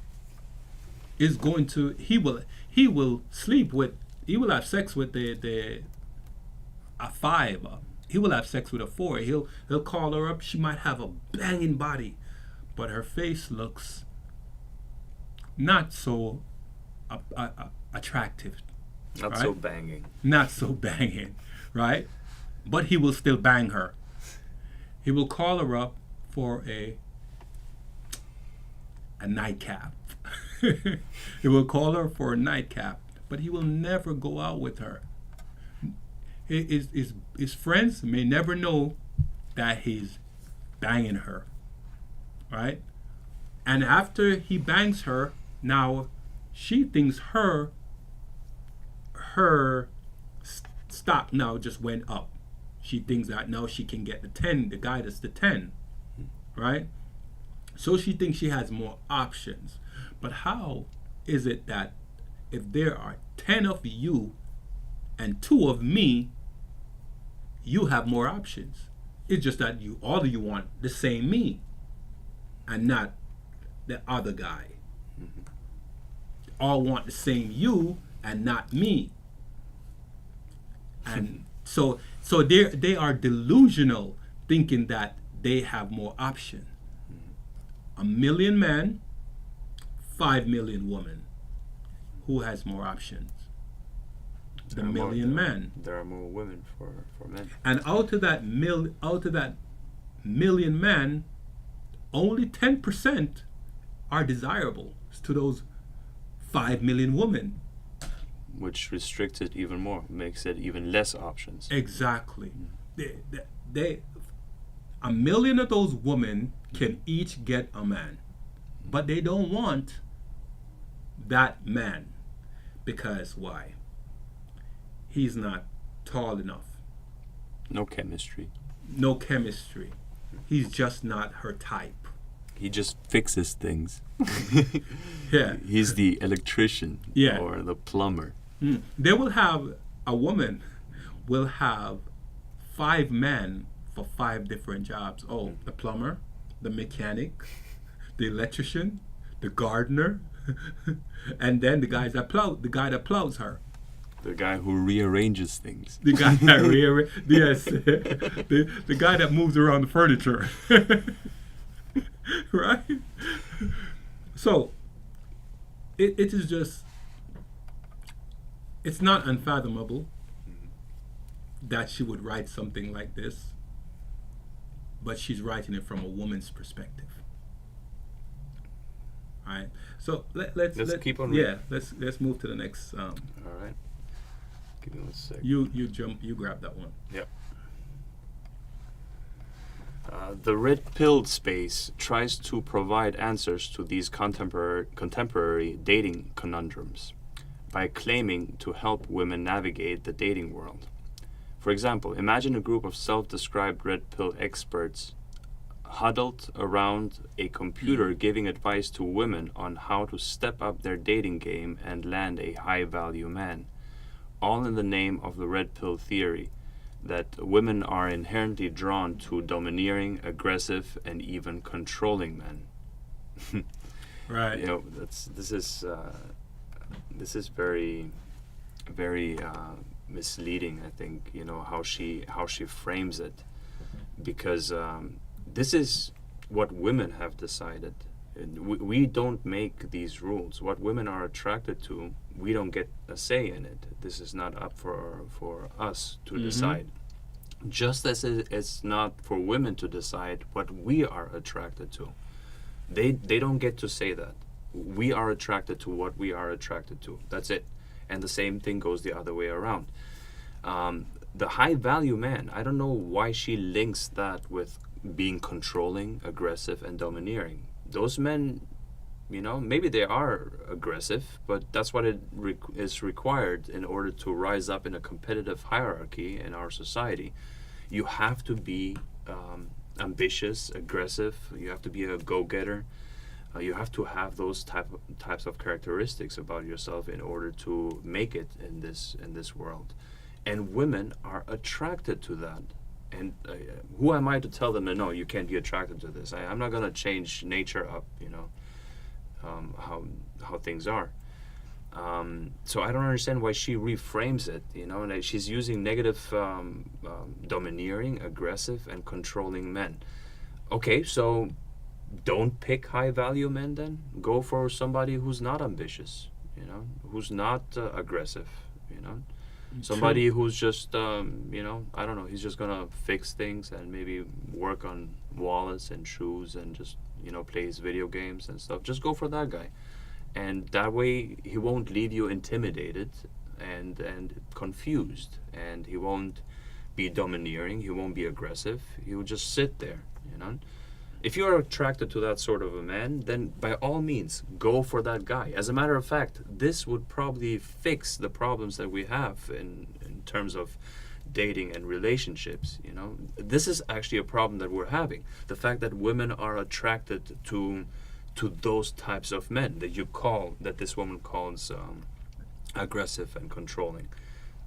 A: is going to he will sleep with, he will have sex with a 5. He will have sex with a 4. He'll call her up. She might have a banging body, but her face looks not so attractive.
B: Not
A: right?
B: so banging.
A: Not so banging, right? But he will still bang her. He will call her up for a nightcap. He will call her for a nightcap, but he will never go out with her. His friends may never know that he's banging her, right? And after he bangs her, now she thinks her stock now just went up. She thinks that now she can get the 10, the guy that's the 10, right? So she thinks she has more options. But how is it that if there are 10 of you and 2 of me, you have more options? It's just that all of you want the same me and not the other guy. All want the same you and not me. And so they are delusional, thinking that they have more options. 1 million men, 5 million women. Who has more options? The million men.
B: There are more women for men.
A: And out of that million men, only 10% are desirable to those 5 million women.
B: Which restricts it even more, makes it even less options.
A: Exactly. They 1 million of those women can each get a man, but they don't want that man. Because why? He's not tall enough.
B: No chemistry.
A: No chemistry. He's just not her type.
D: He just fixes things.
A: Yeah.
D: He's the electrician or the plumber.
A: They will have, a woman will have 5 men for 5 different jobs. Oh, the plumber, the mechanic, the electrician, the gardener, and then the guy that plows her.
D: The guy who rearranges things.
A: The guy that yes, the guy that moves around the furniture. Right? So it is just, it's not unfathomable that she would write something like this, but she's writing it from a woman's perspective. All right. So let's
B: keep on.
A: Yeah. Let's move to the next.
B: All right. Give me 1 sec.
A: You grab that one.
B: Yep. The red pill space tries to provide answers to these contemporary dating conundrums by claiming to help women navigate the dating world. For example, imagine a group of self-described red pill experts huddled around a computer giving advice to women on how to step up their dating game and land a high-value man, all in the name of the red pill theory that women are inherently drawn to domineering, aggressive, and even controlling men.
A: Right.
B: You know, this is very, very misleading. I think, you know, how she frames it, because this is what women have decided. We don't make these rules. What women are attracted to, we don't get a say in it. This is not up for us to decide. Just as it's not for women to decide what we are attracted to. They don't get to say that. We are attracted to what we are attracted to. That's it. And the same thing goes the other way around. The high value man, I don't know why she links that with being controlling, aggressive, and domineering. Those men, you know, maybe they are aggressive, but that's what is required in order to rise up in a competitive hierarchy in our society. You have to be ambitious, aggressive. You have to be a go-getter. You have to have those types of characteristics about yourself in order to make it in this world. And women are attracted to that. And who am I to tell them that no, you can't be attracted to this? I'm not going to change nature up, you know, how things are. So I don't understand why she reframes it, you know, and she's using negative, domineering, aggressive, and controlling men. Okay, so don't pick high-value men then. Go for somebody who's not ambitious, you know, who's not aggressive, you know. Somebody who's just, you know, I don't know, he's just going to fix things and maybe work on wallets and shoes and just, you know, plays video games and stuff. Just go for that guy. And that way he won't leave you intimidated and confused. And he won't be domineering. He won't be aggressive. He will just sit there, you know. If you are attracted to that sort of a man, then by all means, go for that guy. As a matter of fact, this would probably fix the problems that we have in terms of dating and relationships, you know. This is actually a problem that we're having. The fact that women are attracted to those types of men that this woman calls aggressive and controlling.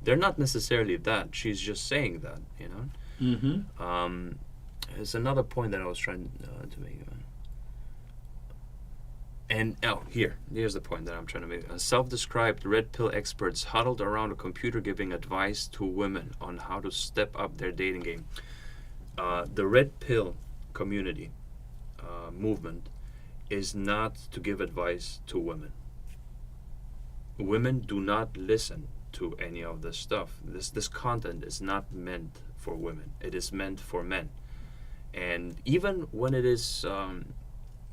B: They're not necessarily that. She's just saying that, you know. There's another point that I was trying to make. And here's the point that I'm trying to make. Self-described red pill experts huddled around a computer giving advice to women on how to step up their dating game. The red pill community movement is not to give advice to women. Women do not listen to any of this stuff. This content is not meant for women. It is meant for men. And even when it is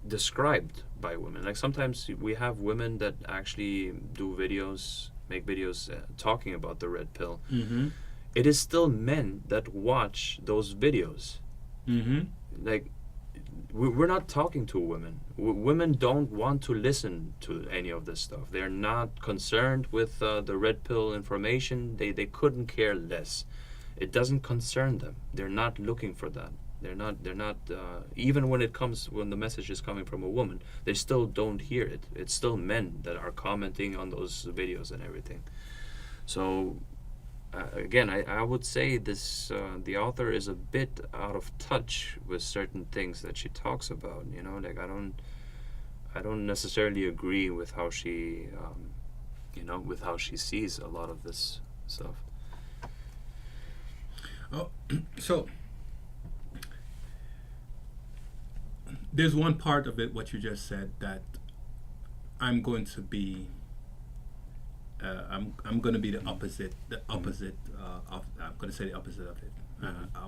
B: described by women, like sometimes we have women that actually make videos talking about the red pill. It is still men that watch those videos. Like, we're not talking to women. Women don't want to listen to any of this stuff. They're not concerned with the red pill information. They couldn't care less. It doesn't concern them. They're not looking for that. They're not even when the message is coming from a woman, they still don't hear it. It's still men that are commenting on those videos and everything. So again, I would say this the author is a bit out of touch with certain things that she talks about, you know. Like, I don't necessarily agree with how she with how she sees a lot of this stuff.
A: Oh, so there's one part of it, what you just said, that I'm going to be I'm going to be the opposite. I'm going to say the opposite of it.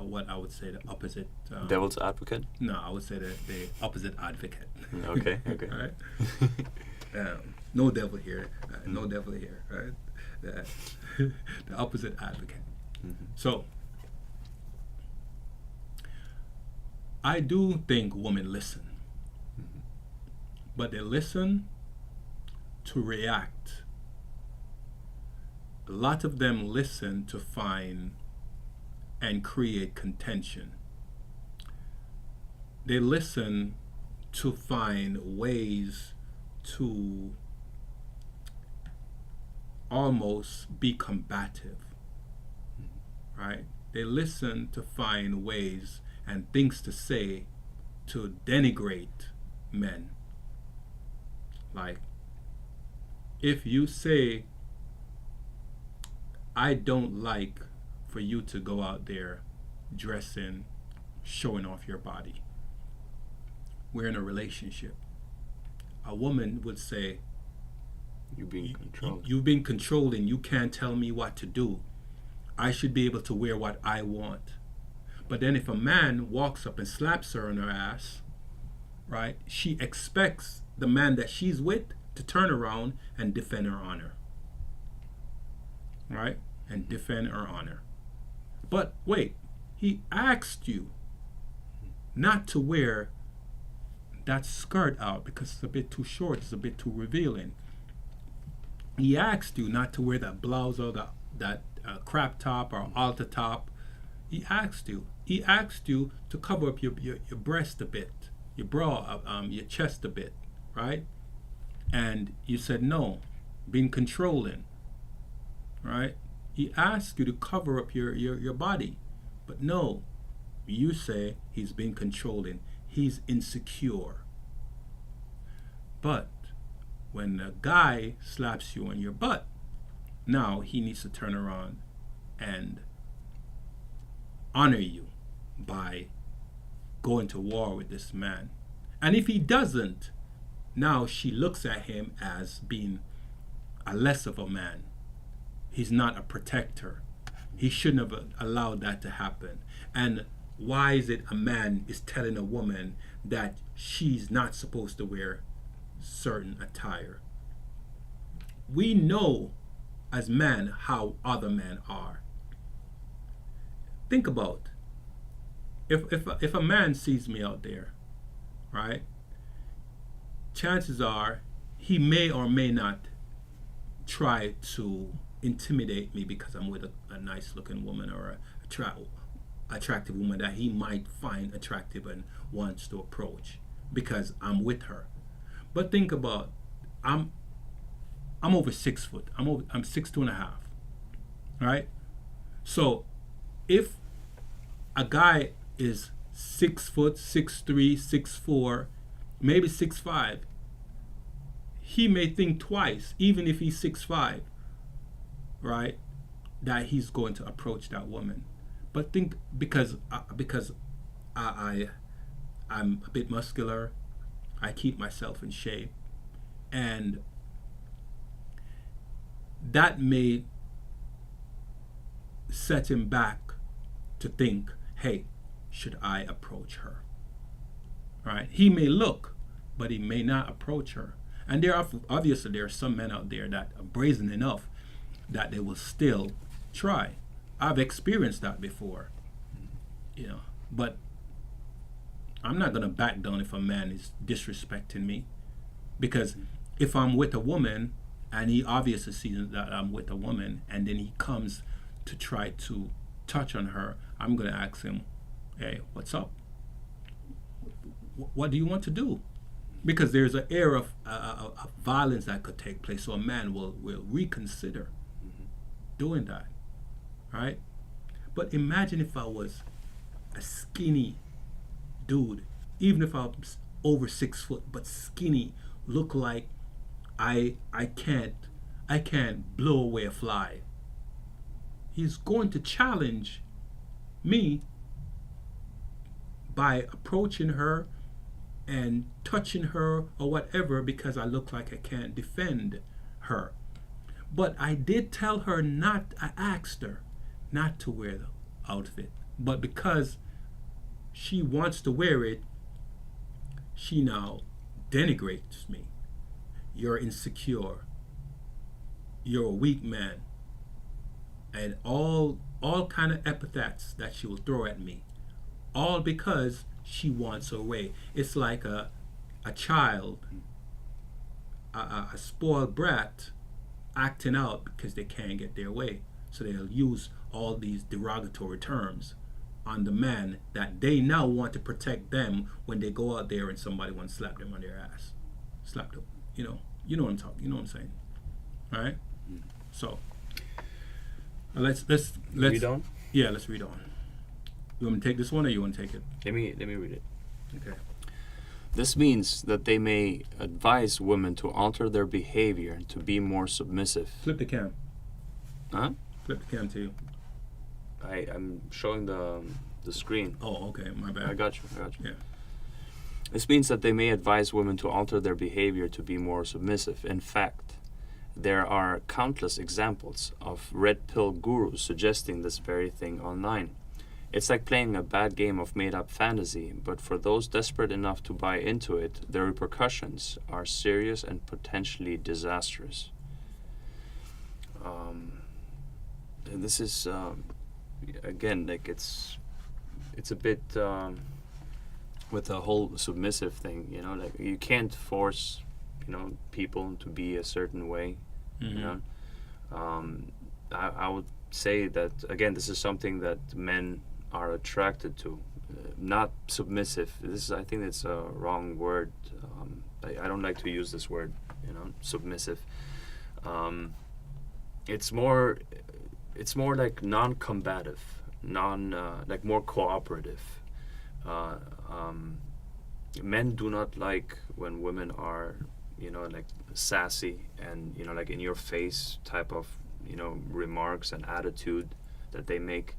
A: What I would say the opposite.
B: Devil's advocate?
A: No, I would say the opposite advocate.
B: Okay.
A: Right? No devil here. No devil here. Right? The opposite advocate.
B: Mm-hmm.
A: So, I do think women listen, but they listen to react. A lot of them listen to find and create contention. They listen to find ways to almost be combative, right? They listen to find ways and things to say to denigrate men. Like, if you say, I don't like for you to go out there dressing, showing off your body. We're in a relationship. A woman would say,
B: You've been controlled.
A: You've been controlling. You can't tell me what to do. I should be able to wear what I want. But then if a man walks up and slaps her on her ass, right, she expects the man that she's with to turn around and defend her honor. Right? And defend her honor. But wait, he asked you not to wear that skirt out because it's a bit too short, it's a bit too revealing. He asked you not to wear that blouse or that crop top or halter top. He asked you to cover up your breast a bit, your bra, your chest a bit, right? And you said no, being controlling, right? He asked you to cover up your body, but no, you say he's being controlling, he's insecure. But when a guy slaps you on your butt, now he needs to turn around and honor you by going to war with this man. And if he doesn't, now she looks at him as being a less of a man. He's not a protector. He shouldn't have allowed that to happen. And why is it a man is telling a woman that she's not supposed to wear certain attire? We know as men how other men are. Think about if a man sees me out there, right? Chances are he may or may not try to intimidate me because I'm with a nice looking woman or a attractive woman that he might find attractive and wants to approach because I'm with her. But think about, I'm over 6 foot. I'm 6'2.5", right? So if a guy is 6 foot, 6'3", 6'4", maybe 6'5", he may think twice, even if he's 6'5", right, that he's going to approach that woman. But think because I'm a bit muscular, I keep myself in shape, and that may set him back to think, hey, should I approach her? Right? He may look, but he may not approach her. And there are some men out there that are brazen enough that they will still try. I've experienced that before, but I'm not going to back down if a man is disrespecting me, because if I'm with a woman and he obviously sees that I'm with a woman and then he comes to try to touch on her, I'm going to ask him, hey, what's up? What do you want to do? Because there's an air of violence that could take place, so a man will reconsider doing that, right? But imagine if I was a skinny dude, even if I was over 6 foot, but skinny, look like I can't blow away a fly. He's going to challenge me by approaching her and touching her or whatever because I look like I can't defend her. But I did tell her not, I asked her not to wear the outfit. But because she wants to wear it, she now denigrates me. You're insecure. You're a weak man. And all kind of epithets that she will throw at me. All because she wants her way. It's like a child, a spoiled brat acting out because they can't get their way. So they'll use all these derogatory terms on the man that they now want to protect them when they go out there and somebody wants to slap them on their ass. Slap them, you know what I'm talking, you know what I'm saying. All right? So let's
B: read on?
A: Yeah, let's read on. You want me to take this one, or you want to take it?
B: Let me read it.
A: Okay.
B: This means that they may advise women to alter their behavior to be more submissive.
A: Flip the cam.
B: Huh?
A: Flip the cam to you.
B: I'm showing the screen.
A: Oh, okay. My bad.
B: I got you.
A: Yeah.
B: This means that they may advise women to alter their behavior to be more submissive. In fact, there are countless examples of red pill gurus suggesting this very thing online. It's like playing a bad game of made-up fantasy, but for those desperate enough to buy into it, the repercussions are serious and potentially disastrous. And this is, again, like it's a bit with the whole submissive thing, you know, like you can't force, you know, people to be a certain way,
A: Mm-hmm.
B: you know. I would say that, again, this is something that men are attracted to, not submissive. I think it's a wrong word. I don't like to use this word, you know, submissive. It's more like non-combative, like more cooperative. Men do not like when women are, you know, like sassy and, you know, like in your face type of, you know, remarks and attitude that they make.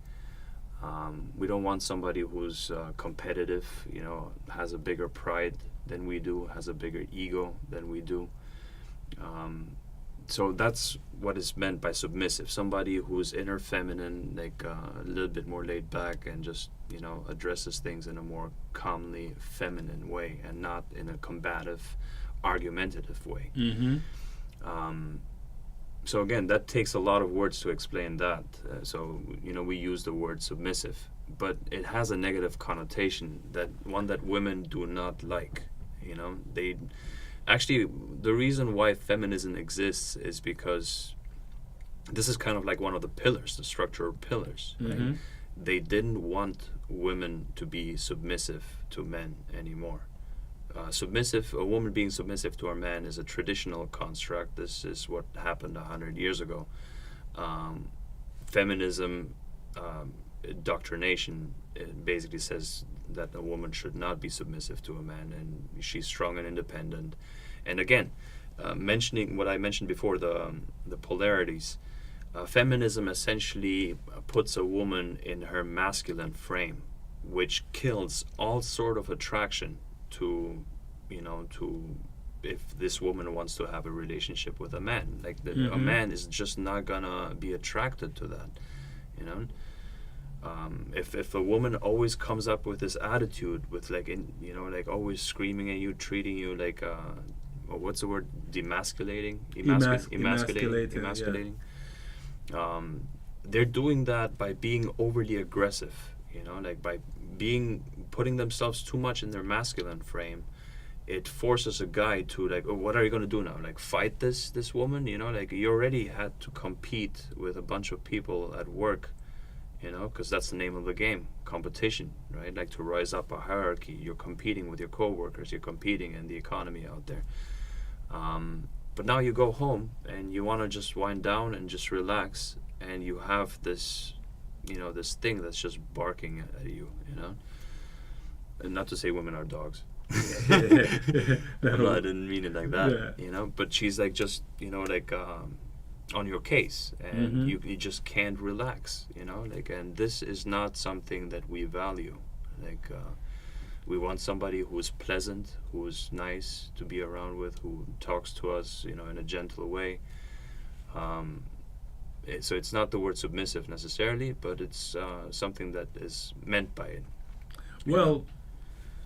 B: We don't want somebody who's competitive, you know, has a bigger pride than we do, has a bigger ego than we do. So that's what is meant by submissive. Somebody who's inner feminine, like a little bit more laid back and just, you know, addresses things in a more calmly feminine way and not in a combative, argumentative way.
A: Mm-hmm.
B: So again, that takes a lot of words to explain that. So, you know, we use the word submissive, but it has a negative connotation, that one that women do not like. You know, they actually, the reason why feminism exists is because this is kind of like one of the pillars, the structural pillars.
A: Mm-hmm.
B: Right? They didn't want women to be submissive to men anymore. A woman being submissive to a man is a traditional construct. This is what happened 100 years ago. Feminism indoctrination, it basically says that a woman should not be submissive to a man, and she's strong and independent. And again, mentioning what I mentioned before, the polarities, feminism essentially puts a woman in her masculine frame, which kills all sort of attraction to, you know, to if this woman wants to have a relationship with a man. Like a man is just not gonna be attracted to that, you know. If a woman always comes up with this attitude, with like, you know, like always screaming at you, treating you like what's the word, demasculating, emasculating.
A: Yeah.
B: They're doing that by being overly aggressive, you know, like by putting themselves too much in their masculine frame. It forces a guy to like, oh, what are you going to do now? Like fight this woman, you know? Like you already had to compete with a bunch of people at work, you know, because that's the name of the game, competition, right? Like to rise up a hierarchy, you're competing with your coworkers, you're competing in the economy out there. But now you go home and you want to just wind down and just relax, and you have this, you know, this thing that's just barking at you, you know? And not to say women are dogs. I didn't mean it like that, you know? But she's like just, you know, like on your case, and you just can't relax, you know? Like, and this is not something that we value. Like, we want somebody who's pleasant, who's nice to be around with, who talks to us, you know, in a gentle way. So it's not the word submissive necessarily, but it's something that is meant by it.
A: Well,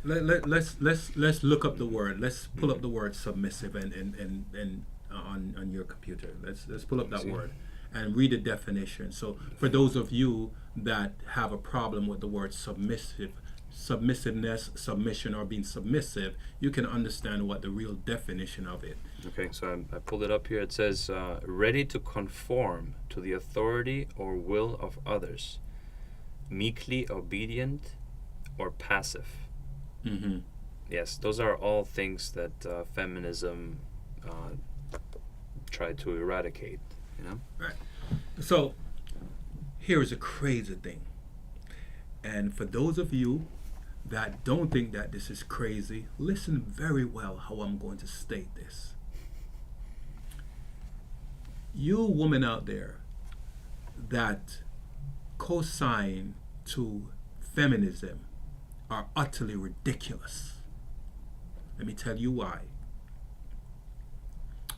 A: let's look up the word. Let's pull up the word submissive and on your computer. Let's pull up that word and read the definition. So for those of you that have a problem with the word submissiveness, submission, or being submissive, you can understand what the real definition of it.
B: Okay, so I pulled it up here. It says, ready to conform to the authority or will of others, meekly obedient or passive.
A: Mm-hmm.
B: Yes, those are all things that feminism tried to eradicate, you know?
A: Right. So here's a crazy thing. And for those of you that don't think that this is crazy, listen very well how I'm going to state this. You women out there that co-sign to feminism are utterly ridiculous. Let me tell you why.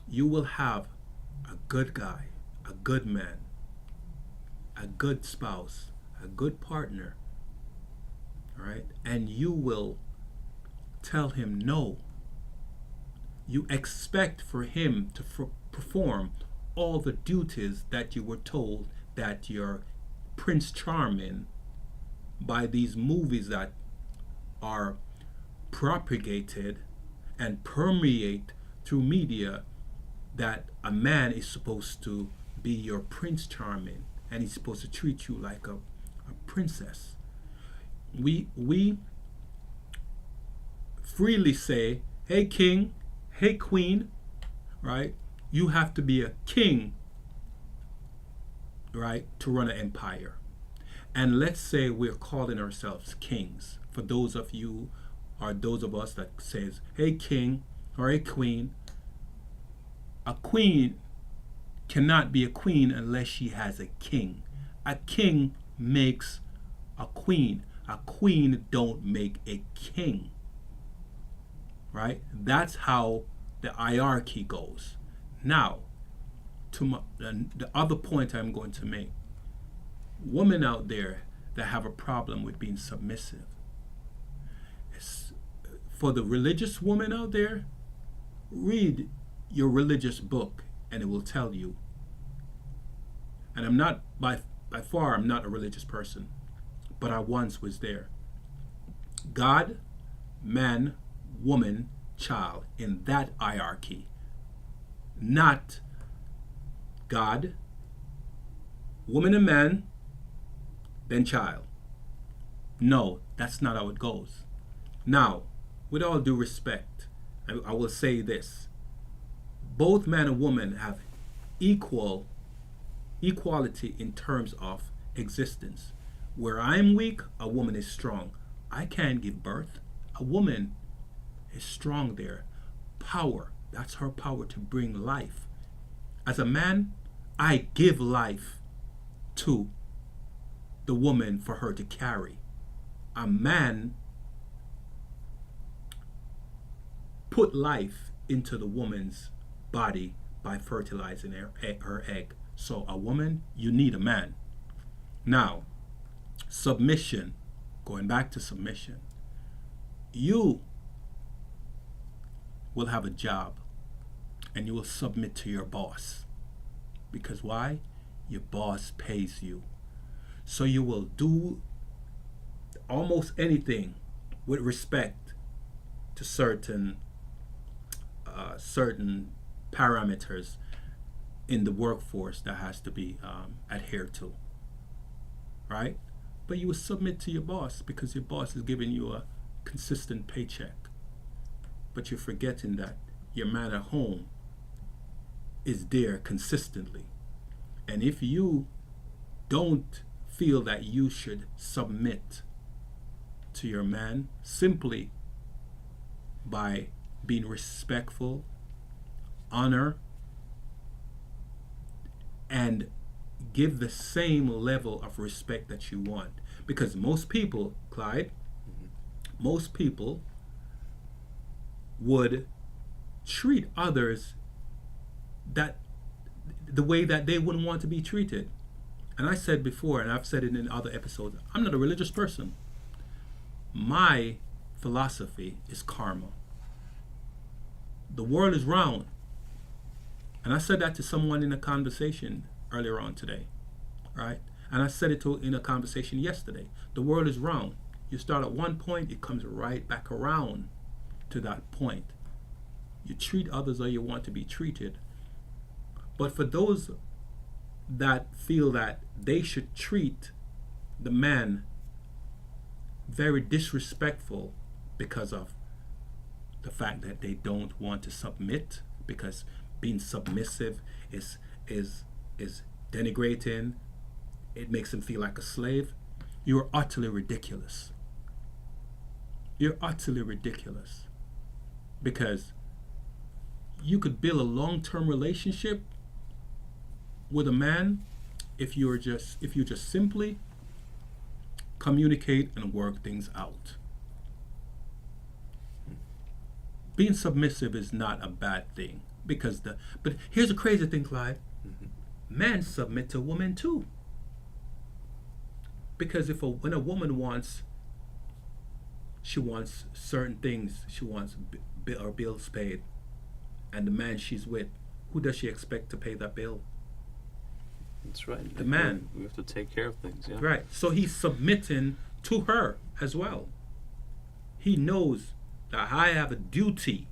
A: You will have a good guy, a good man, a good spouse, a good partner, right? And you will tell him no. You expect for him to perform all the duties that you were told that you're Prince Charming by these movies that are propagated and permeate through media, that a man is supposed to be your Prince Charming and he's supposed to treat you like a princess. We freely say, hey king, hey queen, right? You have to be a king, right, to run an empire. And let's say we're calling ourselves kings. For those of you or those of us that says, hey king or hey queen, a queen cannot be a queen unless she has a king. A king makes a queen. A queen don't make a king. Right? That's how the hierarchy goes. Now, to the other point I'm going to make. Women out there that have a problem with being submissive. For the religious woman out there, read your religious book and it will tell you. And I'm not, by far, I'm not a religious person, but I once was there. God, man, woman, child, in that hierarchy. Not God, woman and man, then child. No, that's not how it goes. Now, with all due respect, I will say this. Both man and woman have equality in terms of existence. Where I'm weak, a woman is strong. I can't give birth. A woman is strong there. Power, that's her power to bring life. As a man, I give life to the woman for her to carry. A man put life into the woman's body by fertilizing her egg. So a woman, you need a man. Now, submission, going back to submission, you will have a job and you will submit to your boss. Because why? Your boss pays you. So you will do almost anything with respect to certain parameters in the workforce that has to be adhered to, right? But you will submit to your boss because your boss is giving you a consistent paycheck. But you're forgetting that your man at home is there consistently. And if you don't feel that you should submit to your man simply by being respectful, honor, and give the same level of respect that you want. Because most people, Clyde, most people would treat others that the way that they wouldn't want to be treated. And I said before, and I've said it in other episodes, I'm not a religious person. My philosophy is karma. The world is round. And I said that to someone in a conversation earlier on today, right? And I said it in a conversation yesterday. The world is round. You start at one point, it comes right back around to that point. You treat others how you want to be treated. But for those that feel that they should treat the man very disrespectful because of the fact that they don't want to submit, because being submissive is denigrating, it makes them feel like a slave, you're utterly ridiculous. You're utterly ridiculous. Because you could build a long-term relationship with a man if you just simply communicate and work things out. Being submissive is not a bad thing, but here's the crazy thing, Clyde. Men submit to women too. Because when a woman wants certain things, she wants her bills paid, and the man she's with, who does she expect to pay that bill?
B: That's right.
A: The man.
B: We have to take care of things, yeah.
A: Right. So he's submitting to her as well. He knows that I have a duty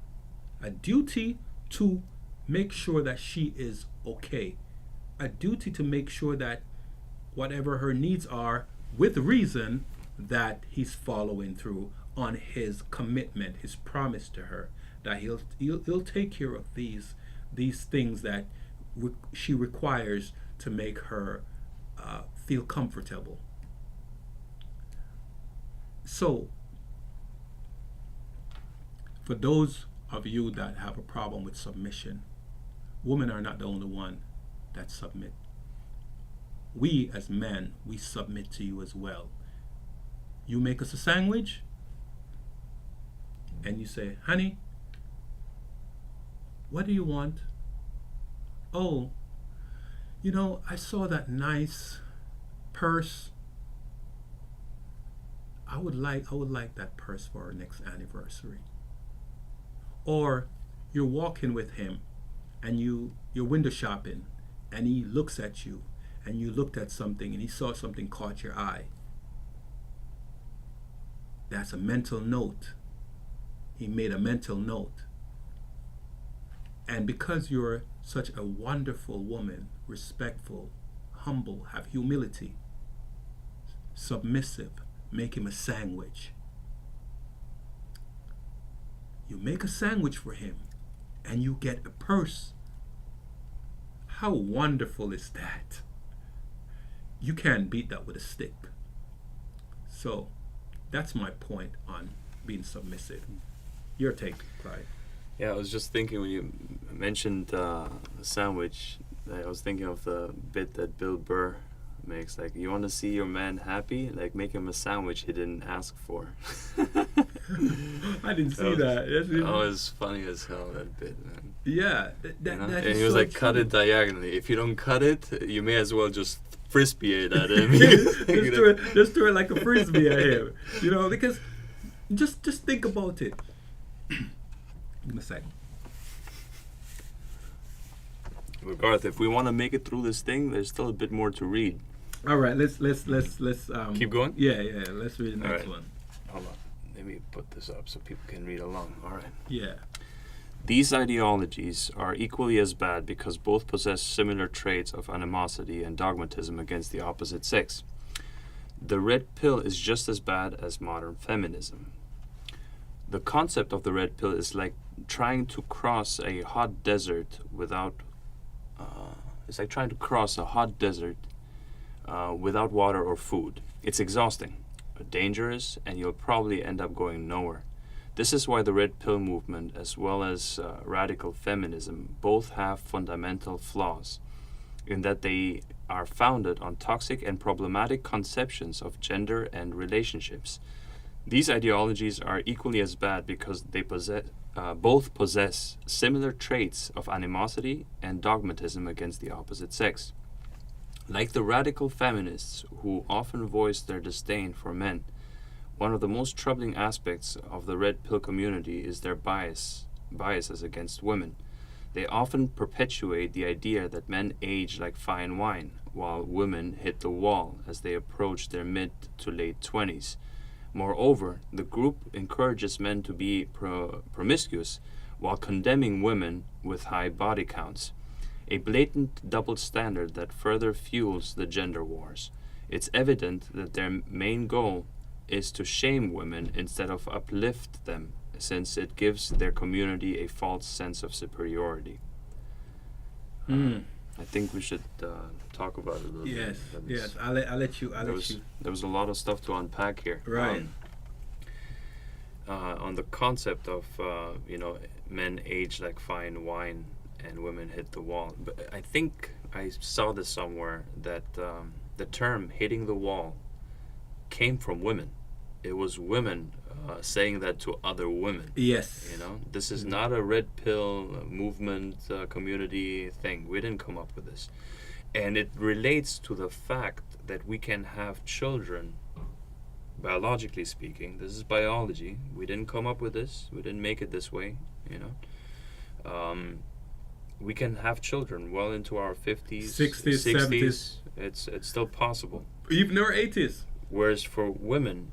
A: to make sure that she is okay. A duty to make sure that whatever her needs are, with reason, that he's following through on his commitment, his promise to her, that he'll take care of these things that she requires to make her feel comfortable. So, for those of you that have a problem with submission, women are not the only one that submit. We as men, we submit to you as well. You make us a sandwich, and you say, honey, what do you want? Oh, I saw that nice purse. I would like that purse for our next anniversary. Or you're walking with him and you're window shopping, and he looks at you, and you looked at something and he saw something caught your eye. That's a mental note. He made a mental note. And because you're such a wonderful woman, respectful, humble, have humility, submissive, make him a sandwich. You make a sandwich for him and you get a purse. How wonderful is that? You can't beat that with a stick. So that's my point on being submissive. Your take, Clyde.
B: Yeah, I was just thinking when you mentioned the sandwich, I was thinking of the bit that Bill Burr makes. Like, you want to see your man happy? Like, make him a sandwich he didn't ask for.
A: I didn't see that.
B: That was funny as hell, that bit, man.
A: Yeah. That
B: and he was so like, true. Cut it diagonally. If you don't cut it, you may as well just frisbee it at him.
A: just throw it like a frisbee at him. Because just think about it. Give me a second.
B: Well, Garth, if we want to make it through this thing, there's still a bit more to read.
A: All right, let's
B: keep going.
A: Yeah. Let's read the next one.
B: Hold on, let me put this up so people can read along. All right.
A: Yeah.
B: These ideologies are equally as bad because both possess similar traits of animosity and dogmatism against the opposite sex. The red pill is just as bad as modern feminism. The concept of the red pill is like trying to cross a hot desert without water or food. It's exhausting, dangerous, and you'll probably end up going nowhere. This is why the red pill movement, as well as radical feminism, both have fundamental flaws in that they are founded on toxic and problematic conceptions of gender and relationships. These ideologies are equally as bad because they possess both possess similar traits of animosity and dogmatism against the opposite sex. Like the radical feminists who often voice their disdain for men, one of the most troubling aspects of the red pill community is their biases against women. They often perpetuate the idea that men age like fine wine, while women hit the wall as they approach their mid to late 20s. Moreover, the group encourages men to be promiscuous while condemning women with high body counts, a blatant double standard that further fuels the gender wars. It's evident that their main goal is to shame women instead of uplift them, since it gives their community a false sense of superiority. I think we should talk about it a little bit.
A: Yes. I'll let you.
B: There was a lot of stuff to unpack here.
A: Right.
B: On the concept of men age like fine wine and women hit the wall. But I think I saw this somewhere that the term "hitting the wall" came from women. It was women saying that to other women.
A: Yes.
B: This is not a red pill movement community thing. We didn't come up with this. And it relates to the fact that we can have children, biologically speaking. This is biology. We didn't come up with this. We didn't make it this way, we can have children well into our 50s,
A: 60s, 70s.
B: It's still possible.
A: Even our 80s.
B: Whereas for women,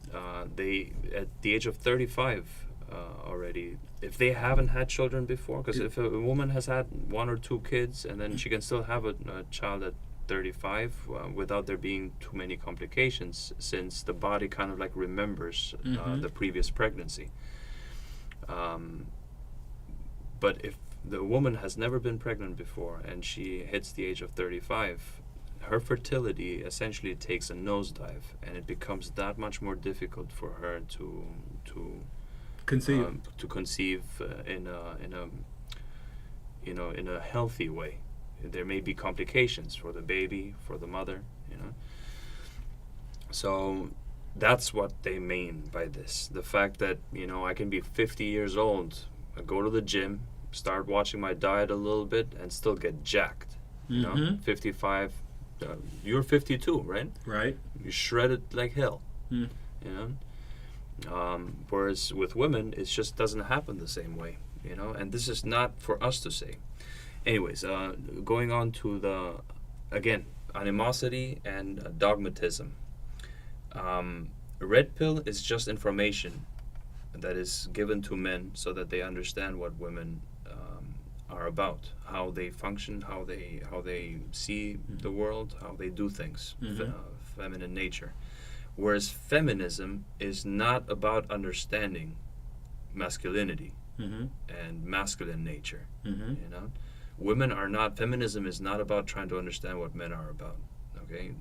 B: they at the age of 35 already, if they haven't had children before, because if a woman has had one or two kids and then she can still have a child at 35 without there being too many complications, since the body kind of like remembers the previous pregnancy. But if the woman has never been pregnant before and she hits the age of 35, her fertility essentially takes a nosedive, and it becomes that much more difficult for her to conceive in a healthy way. There may be complications for the baby, for the mother, So that's what they mean by this. The fact that, I can be 50 years old, I go to the gym, start watching my diet a little bit, and still get jacked. 55, you're 52, right?
A: Right.
B: You shredded like hell. Whereas with women, it just doesn't happen the same way, and this is not for us to say. Anyways, going on to the, again, animosity and dogmatism. Red pill is just information that is given to men so that they understand what women are about, how they function, how they see the world, how they do things, feminine nature. Whereas feminism is not about understanding masculinity and masculine nature. Women are not. Feminism is not about trying to understand what men are about. Okay,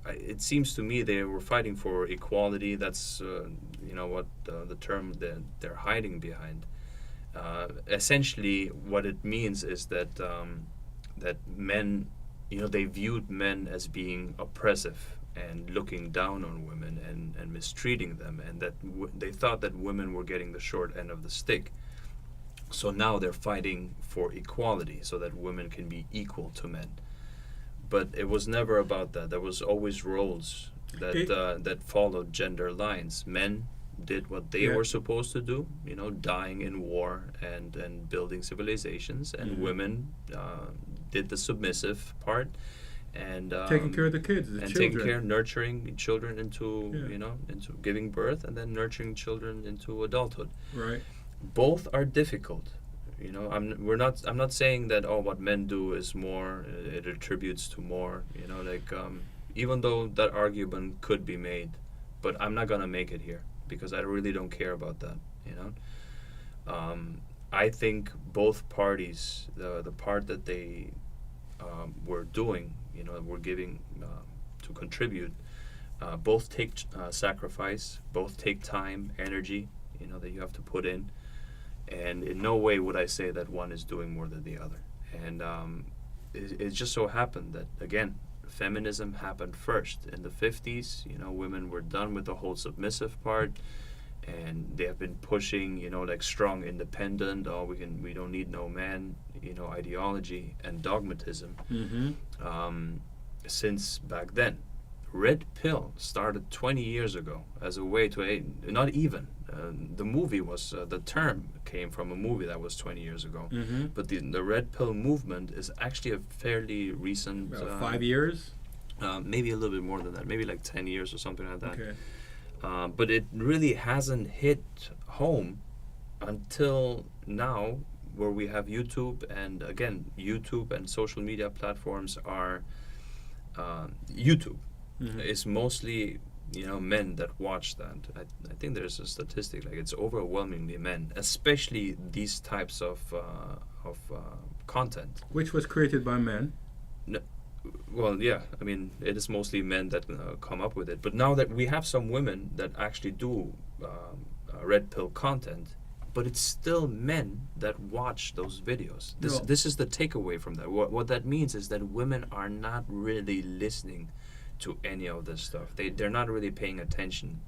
B: it seems to me they were fighting for equality. That's what the term that they're hiding behind. Essentially, what it means is that that men, they viewed men as being oppressive and looking down on women and mistreating them, and that they thought that women were getting the short end of the stick. So now they're fighting for equality so that women can be equal to men. But it was never about that. There was always roles that followed gender lines. Men did what they were supposed to do, dying in war and building civilizations, and women did the submissive part and
A: taking care of the kids,
B: taking care, nurturing children into into giving birth, and then nurturing children into adulthood.
A: Right.
B: Both are difficult. I'm not saying that what men do is more, it attributes to more, even though that argument could be made, but I'm not gonna make it here because I really don't care about that. I think both parties, the part that they were doing, were giving to contribute, both take sacrifice, both take time, energy, that you have to put in. And in no way would I say that one is doing more than the other. And it just so happened that, again, feminism happened first. In the 50s, women were done with the whole submissive part, and they have been pushing, like strong independent, we don't need no man, ideology and dogmatism. Since back then. Red pill started 20 years ago as a way to, not even, the movie was, the term came from a movie that was 20 years ago. But the red pill movement is actually a fairly recent...
A: 5 years?
B: Maybe a little bit more than that, maybe like 10 years or something like that.
A: Okay.
B: But it really hasn't hit home until now, where we have YouTube, and again, YouTube and social media platforms are... YouTube is mostly, men that watch that. I think there's a statistic, like it's overwhelmingly men, especially these types of content.
A: Which was created by men.
B: No, well, yeah, I mean, it is mostly men that come up with it. But now that we have some women that actually do red pill content, but it's still men that watch those videos. This is the takeaway from that. What that means is that women are not really listening to any of this stuff. They're not really paying attention.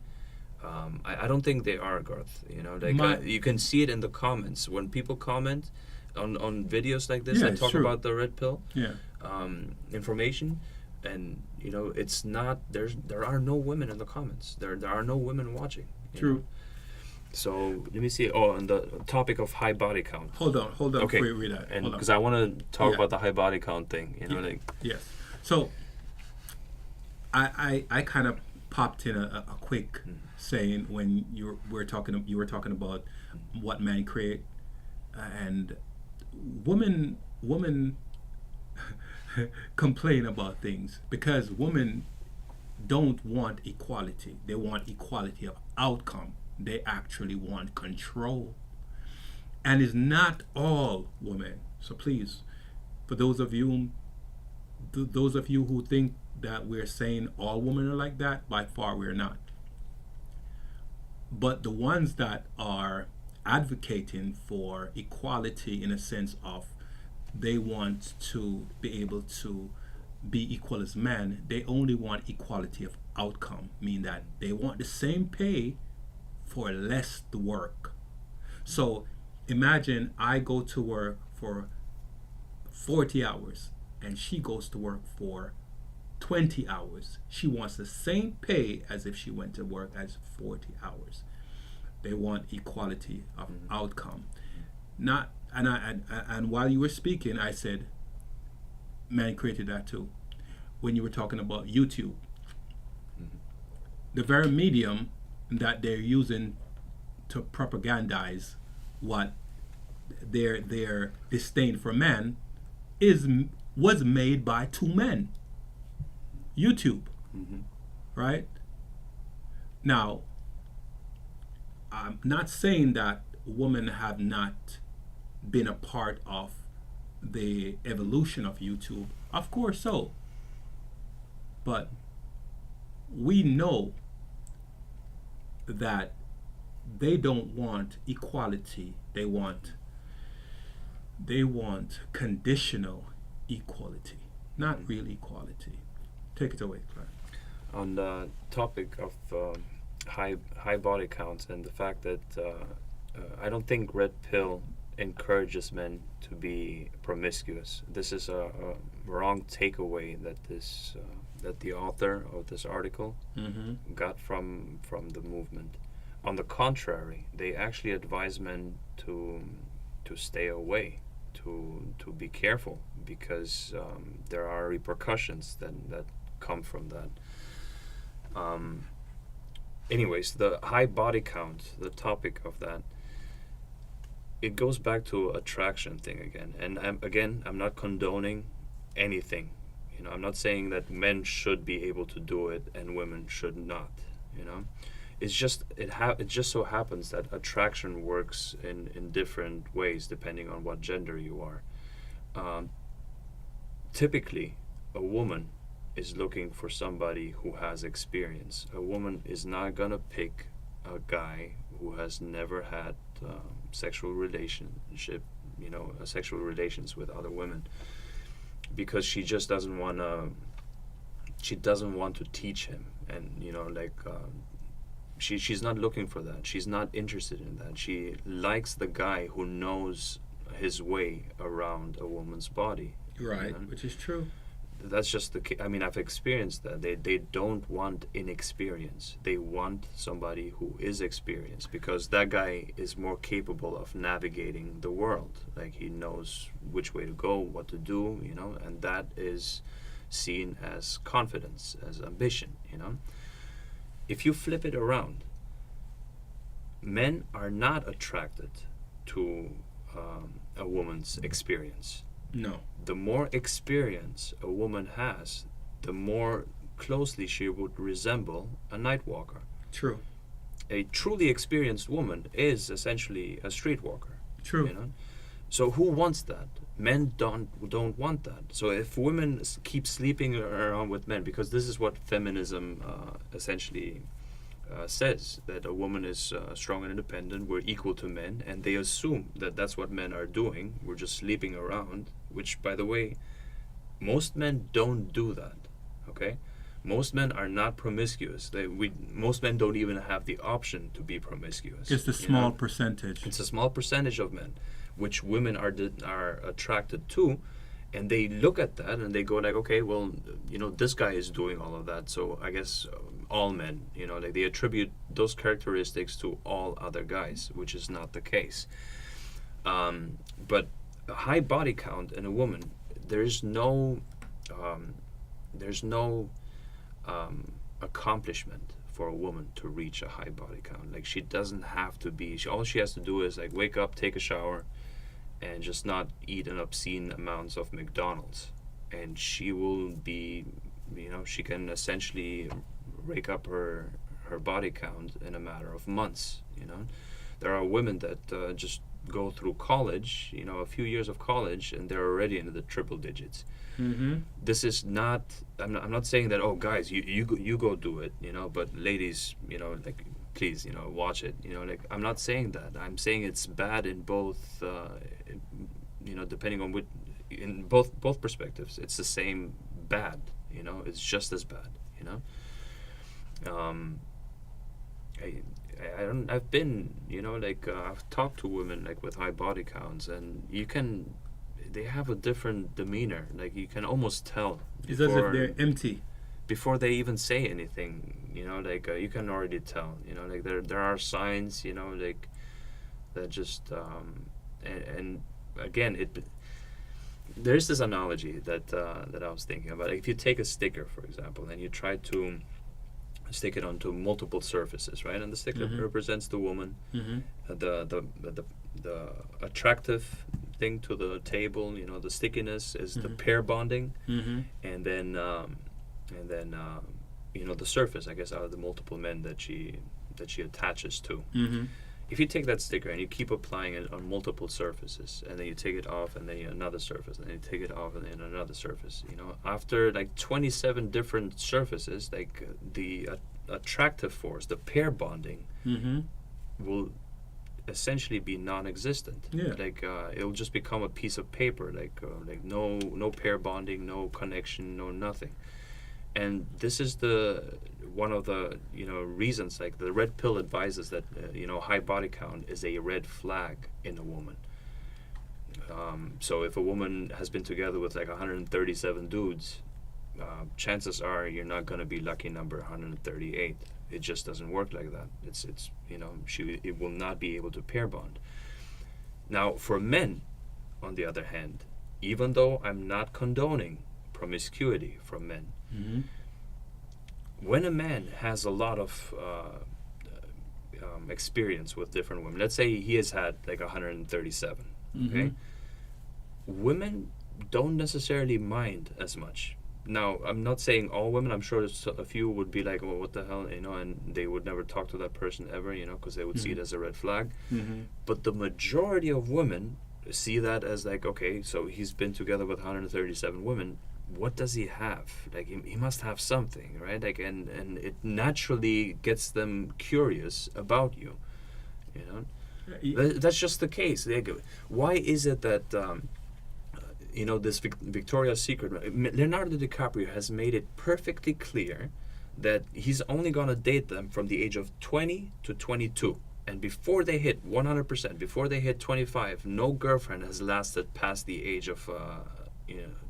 B: I don't think they are, Garth. You can see it in the comments when people comment on videos like this that talk about the red pill information, and it's not there are no women in the comments. There are no women watching.
A: True.
B: So let me see. Oh, on the topic of high body count.
A: Hold on.
B: Okay.
A: Before you read that.
B: And because I want to talk about the high body count thing,
A: Yes. So I kind of popped in a quick saying when you were talking about what men create, and women complain about things because women don't want equality. They want equality of outcome. They actually want control. And it's not all women. So please, for those of you who think that we're saying all women are like that, by far we're not. But the ones that are advocating for equality in a sense of they want to be able to be equal as men, they only want equality of outcome, meaning that they want the same pay for less the work. So imagine I go to work for 40 hours and she goes to work for 20 hours. She wants the same pay as if she went to work as 40 hours. They want equality of outcome. Not and while you were speaking, I said man created that too. When you were talking about YouTube, the very medium that they're using to propagandize what their disdain for men was made by two men. YouTube, right? Now, I'm not saying that women have not been a part of the evolution of YouTube. Of course so. But we know that they don't want equality. They want conditional equality, not real equality. Take it away, Clyde.
B: On the topic of high body counts and the fact that I don't think red pill encourages men to be promiscuous. This is a wrong takeaway that that the author of this article got from the movement. On the contrary, they actually advise men to stay away, to be careful, because there are repercussions that come from that. Anyways, the high body count, the topic of that, it goes back to attraction thing again. And I'm not condoning anything. I'm not saying that men should be able to do it and women should not. It's just it just so happens that attraction works in different ways depending on what gender you are. Typically, a woman is looking for somebody who has experience. A woman is not gonna pick a guy who has never had sexual relations with other women, because she just doesn't want to. She doesn't want to teach him, and she's not looking for that. She's not interested in that. She likes the guy who knows his way around a woman's body.
A: Right, which is true.
B: That's just I mean, I've experienced that. They don't want inexperience. They want somebody who is experienced, because that guy is more capable of navigating the world. Like, he knows which way to go, what to do, you know, and that is seen as confidence, as ambition, you know. If you flip it around, men are not attracted to a woman's experience.
A: No.
B: The more experience a woman has, the more closely she would resemble a night walker.
A: True.
B: A truly experienced woman is essentially a streetwalker.
A: True.
B: You know? So who wants that? Men don't want that. So if women keep sleeping around with men, because this is what feminism essentially says, that a woman is strong and independent, we're equal to men, and they assume that that's what men are doing. We're just sleeping around, which, by the way, most men don't do that, okay? Most men are not promiscuous. Most men don't even have the option to be promiscuous.
A: It's a small percentage.
B: It's a small percentage of men, which women are attracted to, and they look at that and they go like, okay, well, you know, this guy is doing all of that, so I guess all men, you know, like, they attribute those characteristics to all other guys, which is not the case. But a high body count in a woman, there's no accomplishment for a woman to reach a high body count. Like, she doesn't have to be. All she has to do is like wake up, take a shower, and just not eat an obscene amounts of McDonald's, and she will be, you know, she can essentially rake up her body count in a matter of months. You know, there are women that just go through college, you know, a few years of college, and they're already into the triple digits.
A: Mm-hmm.
B: This is not. I'm not saying that. Oh, guys, you go do it. You know, but ladies, you know, like, please, you know, watch it. You know, like, I'm not saying that. I'm saying it's bad in both. You know, depending on what, in both perspectives, it's the same bad. You know, it's just as bad. You know. I've been, you know, like, I've talked to women like with high body counts, and they have a different demeanor. Like, you can almost tell.
A: It's as if they're empty
B: before they even say anything. You know, like, you can already tell. You know, like, there are signs. You know, like, that just and again, there's this analogy that I was thinking about. Like, if you take a sticker, for example, and you try to stick it onto multiple surfaces, right? And the sticker represents the woman, the attractive thing to the table. You know, the stickiness is the pair bonding, and then you know, the surface, I guess, out of the multiple men that she attaches to. If you take that sticker and you keep applying it on multiple surfaces, and then you take it off, and then another surface, and then you take it off, and then another surface, you know, after like 27 different surfaces, like, the attractive force, the pair bonding, will essentially be non-existent.
A: Yeah.
B: Like, it will just become a piece of paper, like no pair bonding, no connection, no nothing. And this is one of the, you know, reasons, like, the red pill advises that you know, high body count is a red flag in a woman. So if a woman has been together with like 137 dudes, chances are you're not going to be lucky number 138. It just doesn't work like that. It's you know, it will not be able to pair bond. Now, for men, on the other hand, even though I'm not condoning promiscuity from men, when a man has a lot of experience with different women, let's say he has had like 137, okay, women don't necessarily mind as much. Now, I'm not saying all women. I'm sure a few would be like, well, what the hell, you know, and they would never talk to that person ever, you know, because they would see it as a red flag. But the majority of women see that as like, okay, so he's been together with 137 women. What does he have? Like, he must have something, right? Like, and it naturally gets them curious about you, you know. That's just the case. Why is it that you know, this Victoria's Secret, Leonardo DiCaprio has made it perfectly clear that he's only gonna date them from the age of 20 to 22. And before they hit 100%, before they hit 25, no girlfriend has lasted past the age of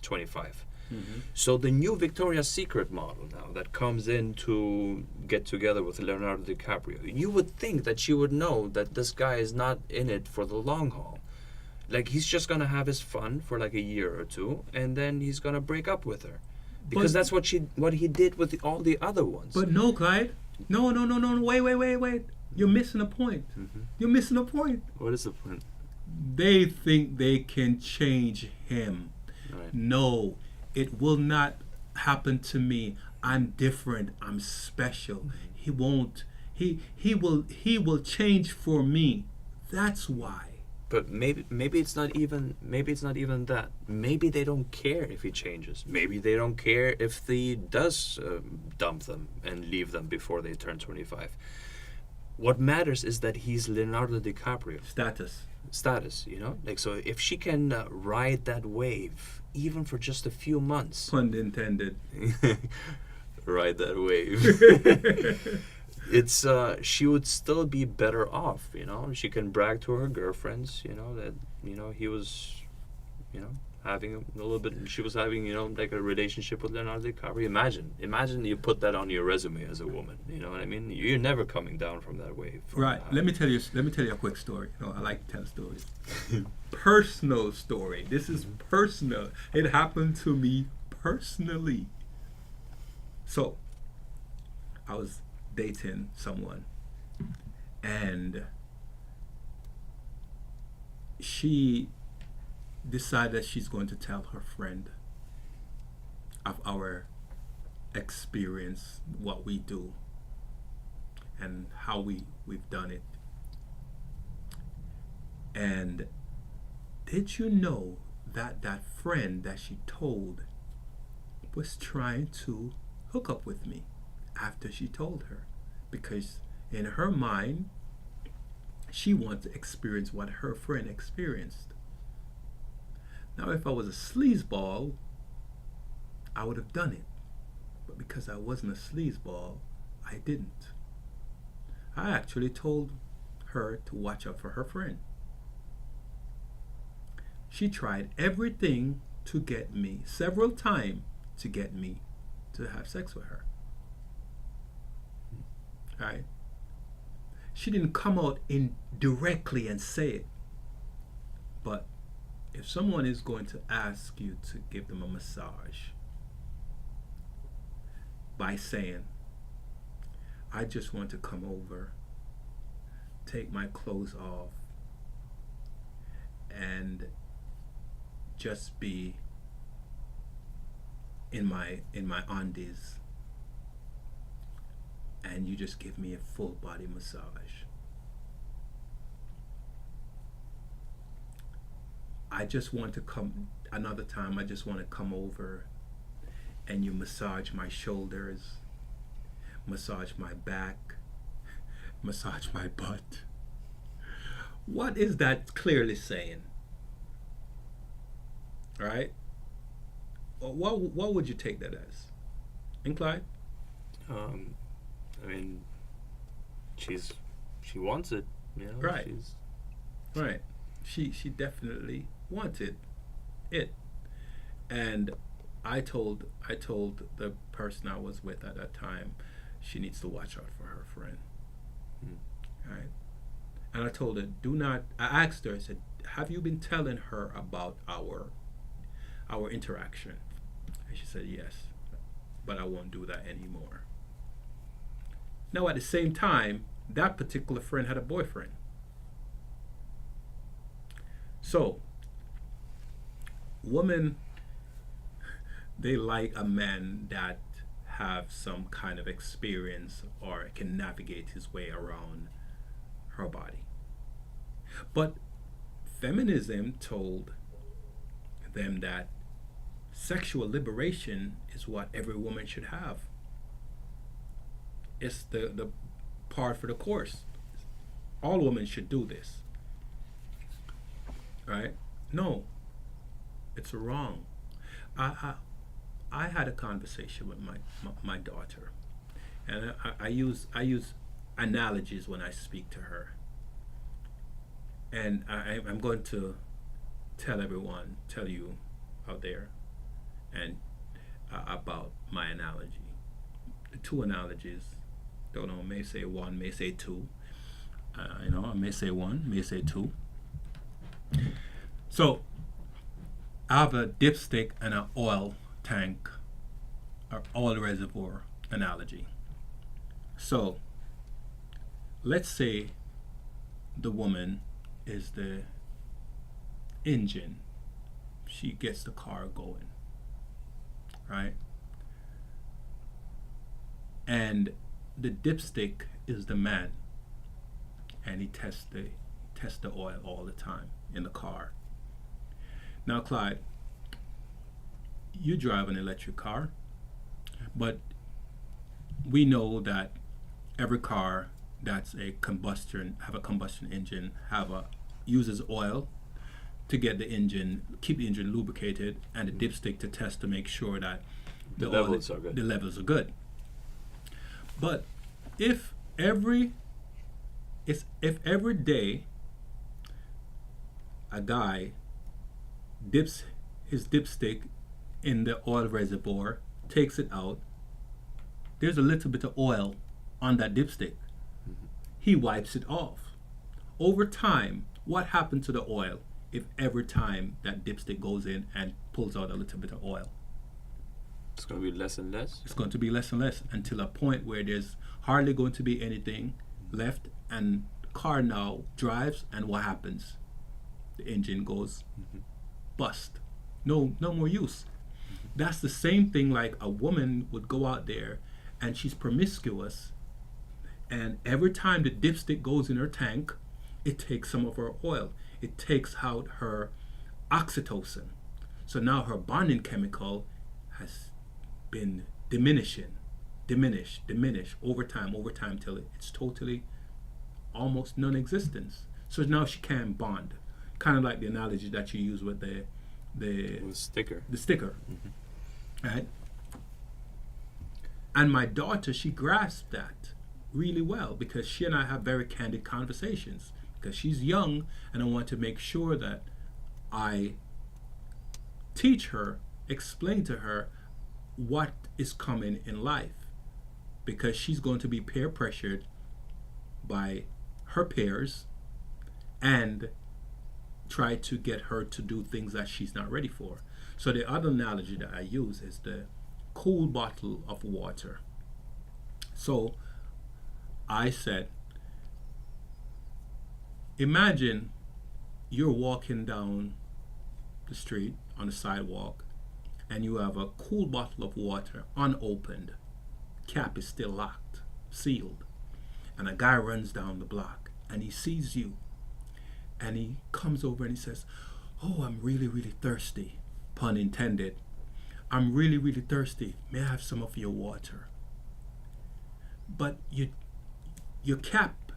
B: 25.
A: Mm-hmm.
B: So the new Victoria's Secret model now that comes in to get together with Leonardo DiCaprio, you would think that she would know that this guy is not in it for the long haul. Like, he's just gonna have his fun for like a year or two, and then he's gonna break up with her, because that's what he did with all the other ones.
A: But no, Clyde. No. Wait. You're missing a point.
B: Mm-hmm.
A: You're missing a point.
B: What is the point?
A: They think they can change him.
B: Right.
A: No, it will not happen to me. I'm different. I'm special. He won't. He will change for me. That's why.
B: But maybe it's not even that. Maybe they don't care if he changes. Maybe they don't care if he does dump them and leave them before they turn 25. What matters is that he's Leonardo DiCaprio. Status, you know? Like, so if she can ride that wave, even for just a few months.
A: Pun intended.
B: Ride that wave. It's she would still be better off, you know. She can brag to her girlfriends, you know, that, you know, he was, you know, having a little bit, she was having, you know, like a relationship with Leonardo DiCaprio. Imagine you put that on your resume as a woman, you know what I mean? You're never coming down from that wave.
A: Right. Let me tell you a quick story. You know, I like to tell stories. Personal story. This is personal. It happened to me personally. So, I was dating someone, and she decided that she's going to tell her friend of our experience, what we do, and how we've done it. And did you know that that friend that she told was trying to hook up with me after she told her? Because in her mind, she wanted to experience what her friend experienced. Now, if I was a sleazeball, I would have done it. But because I wasn't a sleazeball, I didn't. I actually told her to watch out for her friend. She tried everything to get me, several times, to get me to have sex with her. Right? She didn't come out in directly and say it. But if someone is going to ask you to give them a massage by saying, I just want to come over, take my clothes off, and just be in my undies, and you just give me a full body massage. I just want to come another time. I just want to come over and you massage my shoulders, massage my back, massage my butt. What is that clearly saying? All right? What would you take that as? And Clyde?
B: I mean, she wants it, you know.
A: Right. Right. She definitely wanted it. And I told the person I was with at that time, she needs to watch out for her friend. Right? And I told her, I asked her, I said, have you been telling her about our interaction? And she said, yes, but I won't do that anymore. Now, at the same time, that particular friend had a boyfriend. So, women, they like a man that have some kind of experience or can navigate his way around her body. But feminism told them that sexual liberation is what every woman should have. It's the part for the course. All women should do this. Right? No, it's wrong. I had a conversation with my daughter, And I use analogies when I speak to her. And I'm going to tell you out there, and about my analogy. The two analogies, don't know, may say one, may say two. I may say one, may say two. So I have a dipstick and an oil tank or oil reservoir analogy. So let's say the woman is the engine. She gets the car going, right? And the dipstick is the man, and he tests the oil all the time in the car. Now, Clyde, you drive an electric car, but we know that every car that's have a combustion engine, uses oil to get keep the engine lubricated, and the dipstick to test to make sure that
B: the levels are good.
A: The levels are good. But if every day a guy dips his dipstick in the oil reservoir, takes it out, there's a little bit of oil on that dipstick. He wipes it off. Over time, what happened to the oil if every time that dipstick goes in and pulls out a little bit of oil?
B: It's going to be less and less?
A: It's going to be less and less until a point where there's hardly going to be anything left, and the car now drives, and what happens? The engine goes bust. No more use. That's the same thing like a woman would go out there and she's promiscuous, and every time the dipstick goes in her tank, it takes some of her oil. It takes out her oxytocin. So now her bonding chemical has been diminished over time till it's totally almost non-existence. So now she can't bond. Kind of like the analogy that you use with the
B: sticker.
A: The sticker. Right? And my daughter, she grasped that really well, because she and I have very candid conversations, because she's young, and I want to make sure that I teach her, explain to her what is coming in life, because she's going to be peer pressured by her peers and try to get her to do things that she's not ready for. So the other analogy that I use is the cool bottle of water. So I said, imagine you're walking down the street on the sidewalk, and you have a cool bottle of water unopened, cap is still locked, sealed, and a guy runs down the block and he sees you, and he comes over and he says, "Oh, I'm really, really thirsty," pun intended. "I'm really, really thirsty. May I have some of your water?" But your cap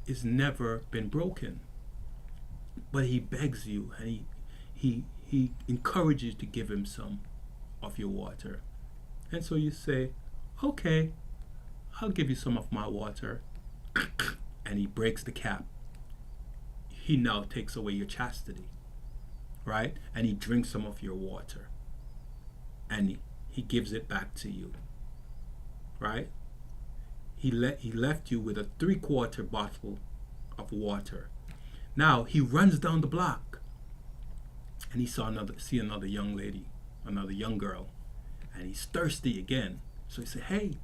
A: is never been broken. But he begs you, and he encourages you to give him some of your water. And so you say, "Okay, I'll give you some of my water." And he breaks the cap. He now takes away your chastity, right? And he drinks some of your water, and he gives it back to you, right? He left you with a 3/4 bottle of water. Now he runs down the block, and he see another young lady, another young girl, and he's thirsty again. So he said, "Hey,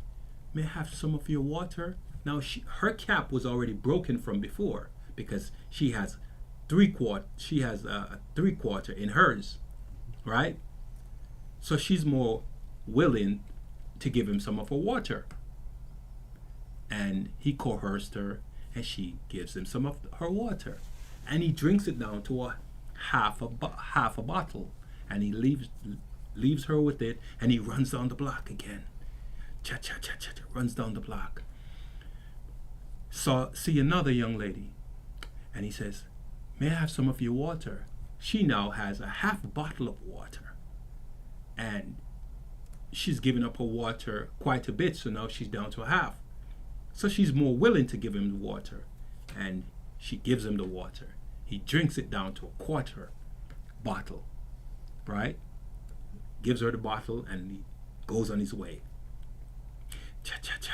A: may I have some of your water?" Now her cap was already broken from before, because she has 3/4. She has a 3/4 in hers, right? So she's more willing to give him some of her water. And he coerced her, and she gives him some of her water, and he drinks it down to a half a bottle, and he leaves her with it, and he runs down the block again. Cha cha cha cha cha, runs down the block. See another young lady, and he says, "May I have some of your water?" She now has a half bottle of water, and she's given up her water quite a bit, so now she's down to a half. So she's more willing to give him the water, and she gives him the water. He drinks it down to a quarter bottle, right? Gives her the bottle, and he goes on his way. Cha, cha, cha.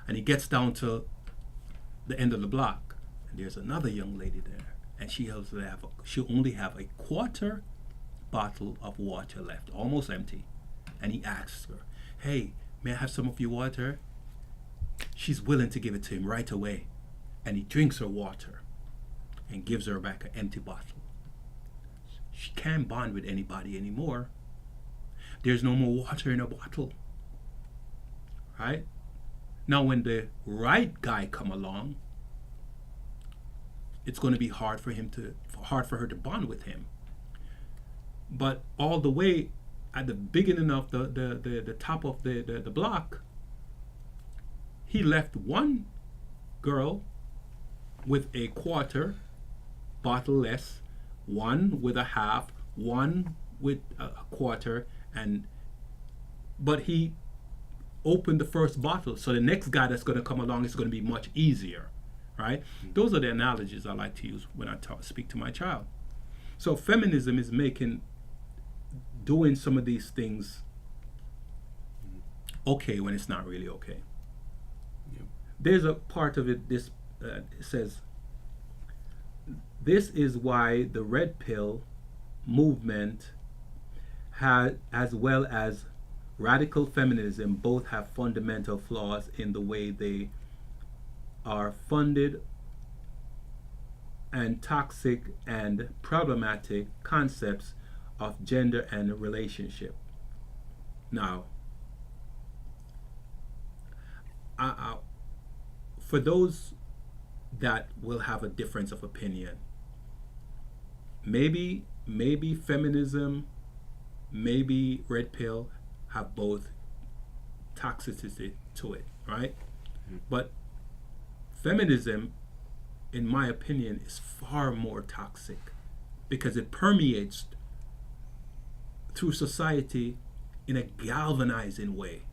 A: And he gets down to the end of the block, and there's another young lady there, and she only have a quarter bottle of water left, almost empty. And he asks her, "Hey, may I have some of your water?" She's willing to give it to him right away, and he drinks her water and gives her back an empty bottle. She can't bond with anybody anymore. There's no more water in her bottle, right? Now when the right guy come along, it's going to be hard for her to bond with him. But all the way at the beginning of the top of the block, he left one girl with a quarter bottle less, one with a half, one with a quarter, but he opened the first bottle, so the next guy that's going to come along is going to be much easier, right? Those are the analogies I like to use when I speak to my child. So feminism is doing some of these things okay when it's not really okay.
D: Yep.
A: There's a part of it, it says, "This is why the red pill movement as well as radical feminism both have fundamental flaws in the way they are funded and toxic and problematic concepts of gender and relationship." Now, for those that will have a difference of opinion, maybe feminism, maybe red pill have both toxicity to it, right? But feminism, in my opinion, is far more toxic because it permeates through society in a galvanizing way,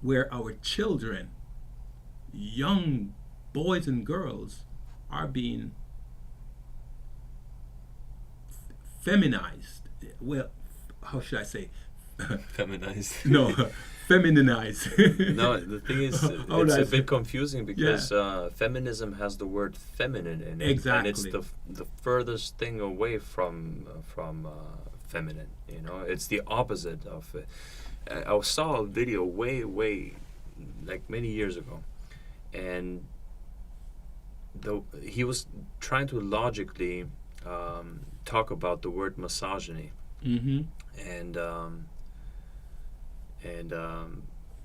A: where our children, young boys and girls, are being feminized. Well, how should I say?
B: Feminized.
A: No, femininized.
B: No, the thing is, it's a bit confusing because feminism has the word feminine in it,
A: exactly.
B: And it's the furthest thing away from feminine. You know, it's the opposite of it. I saw a video way like many years ago, and he was trying to logically talk about the word misogyny.
A: Mm-hmm.
B: And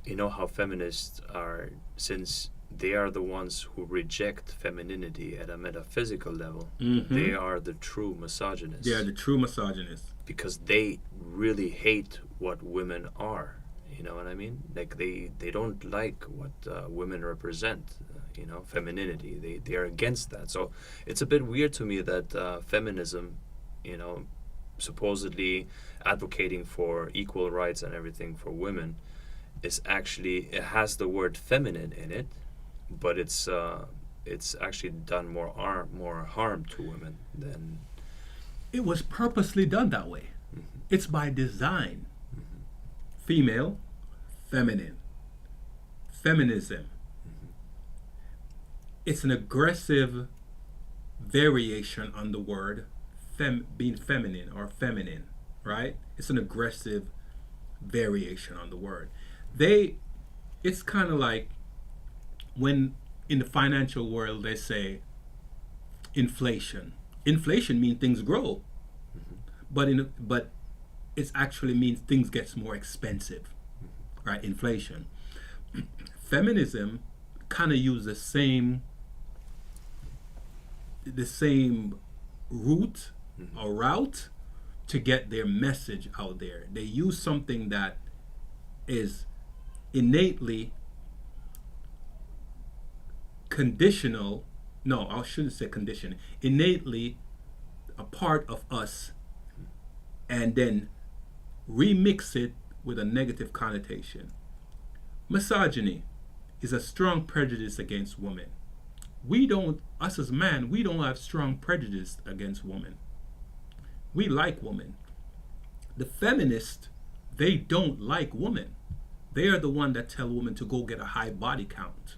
B: you know how feminists are, since they are the ones who reject femininity at a metaphysical level,
A: mm-hmm.
B: they are the true misogynists.
A: They are the true misogynists.
B: Because they really hate what women are. You know what I mean? Like they don't like what women represent. You know, femininity. They are against that. So it's a bit weird to me that feminism, you know, supposedly advocating for equal rights and everything for women, is actually, it has the word feminine in it, but it's actually done more harm to women than.
A: It was purposely done that way. Mm-hmm. It's by design. Mm-hmm. Female, feminine, feminism. Mm-hmm. It's an aggressive variation on the word being feminine or feminine, right? It's an aggressive variation on the word. It's kind of like when in the financial world they say inflation. Inflation means things grow, mm-hmm. but it actually means things gets more expensive, mm-hmm. right? Inflation. Feminism kind of uses the same route mm-hmm. or route to get their message out there. They use something that is innately conditional. No, I shouldn't say condition. Innately a part of us, and then remix it with a negative connotation. Misogyny is a strong prejudice against women. Us as men, we don't have strong prejudice against women. We like women. The feminists, they don't like women. They are the one that tell women to go get a high body count,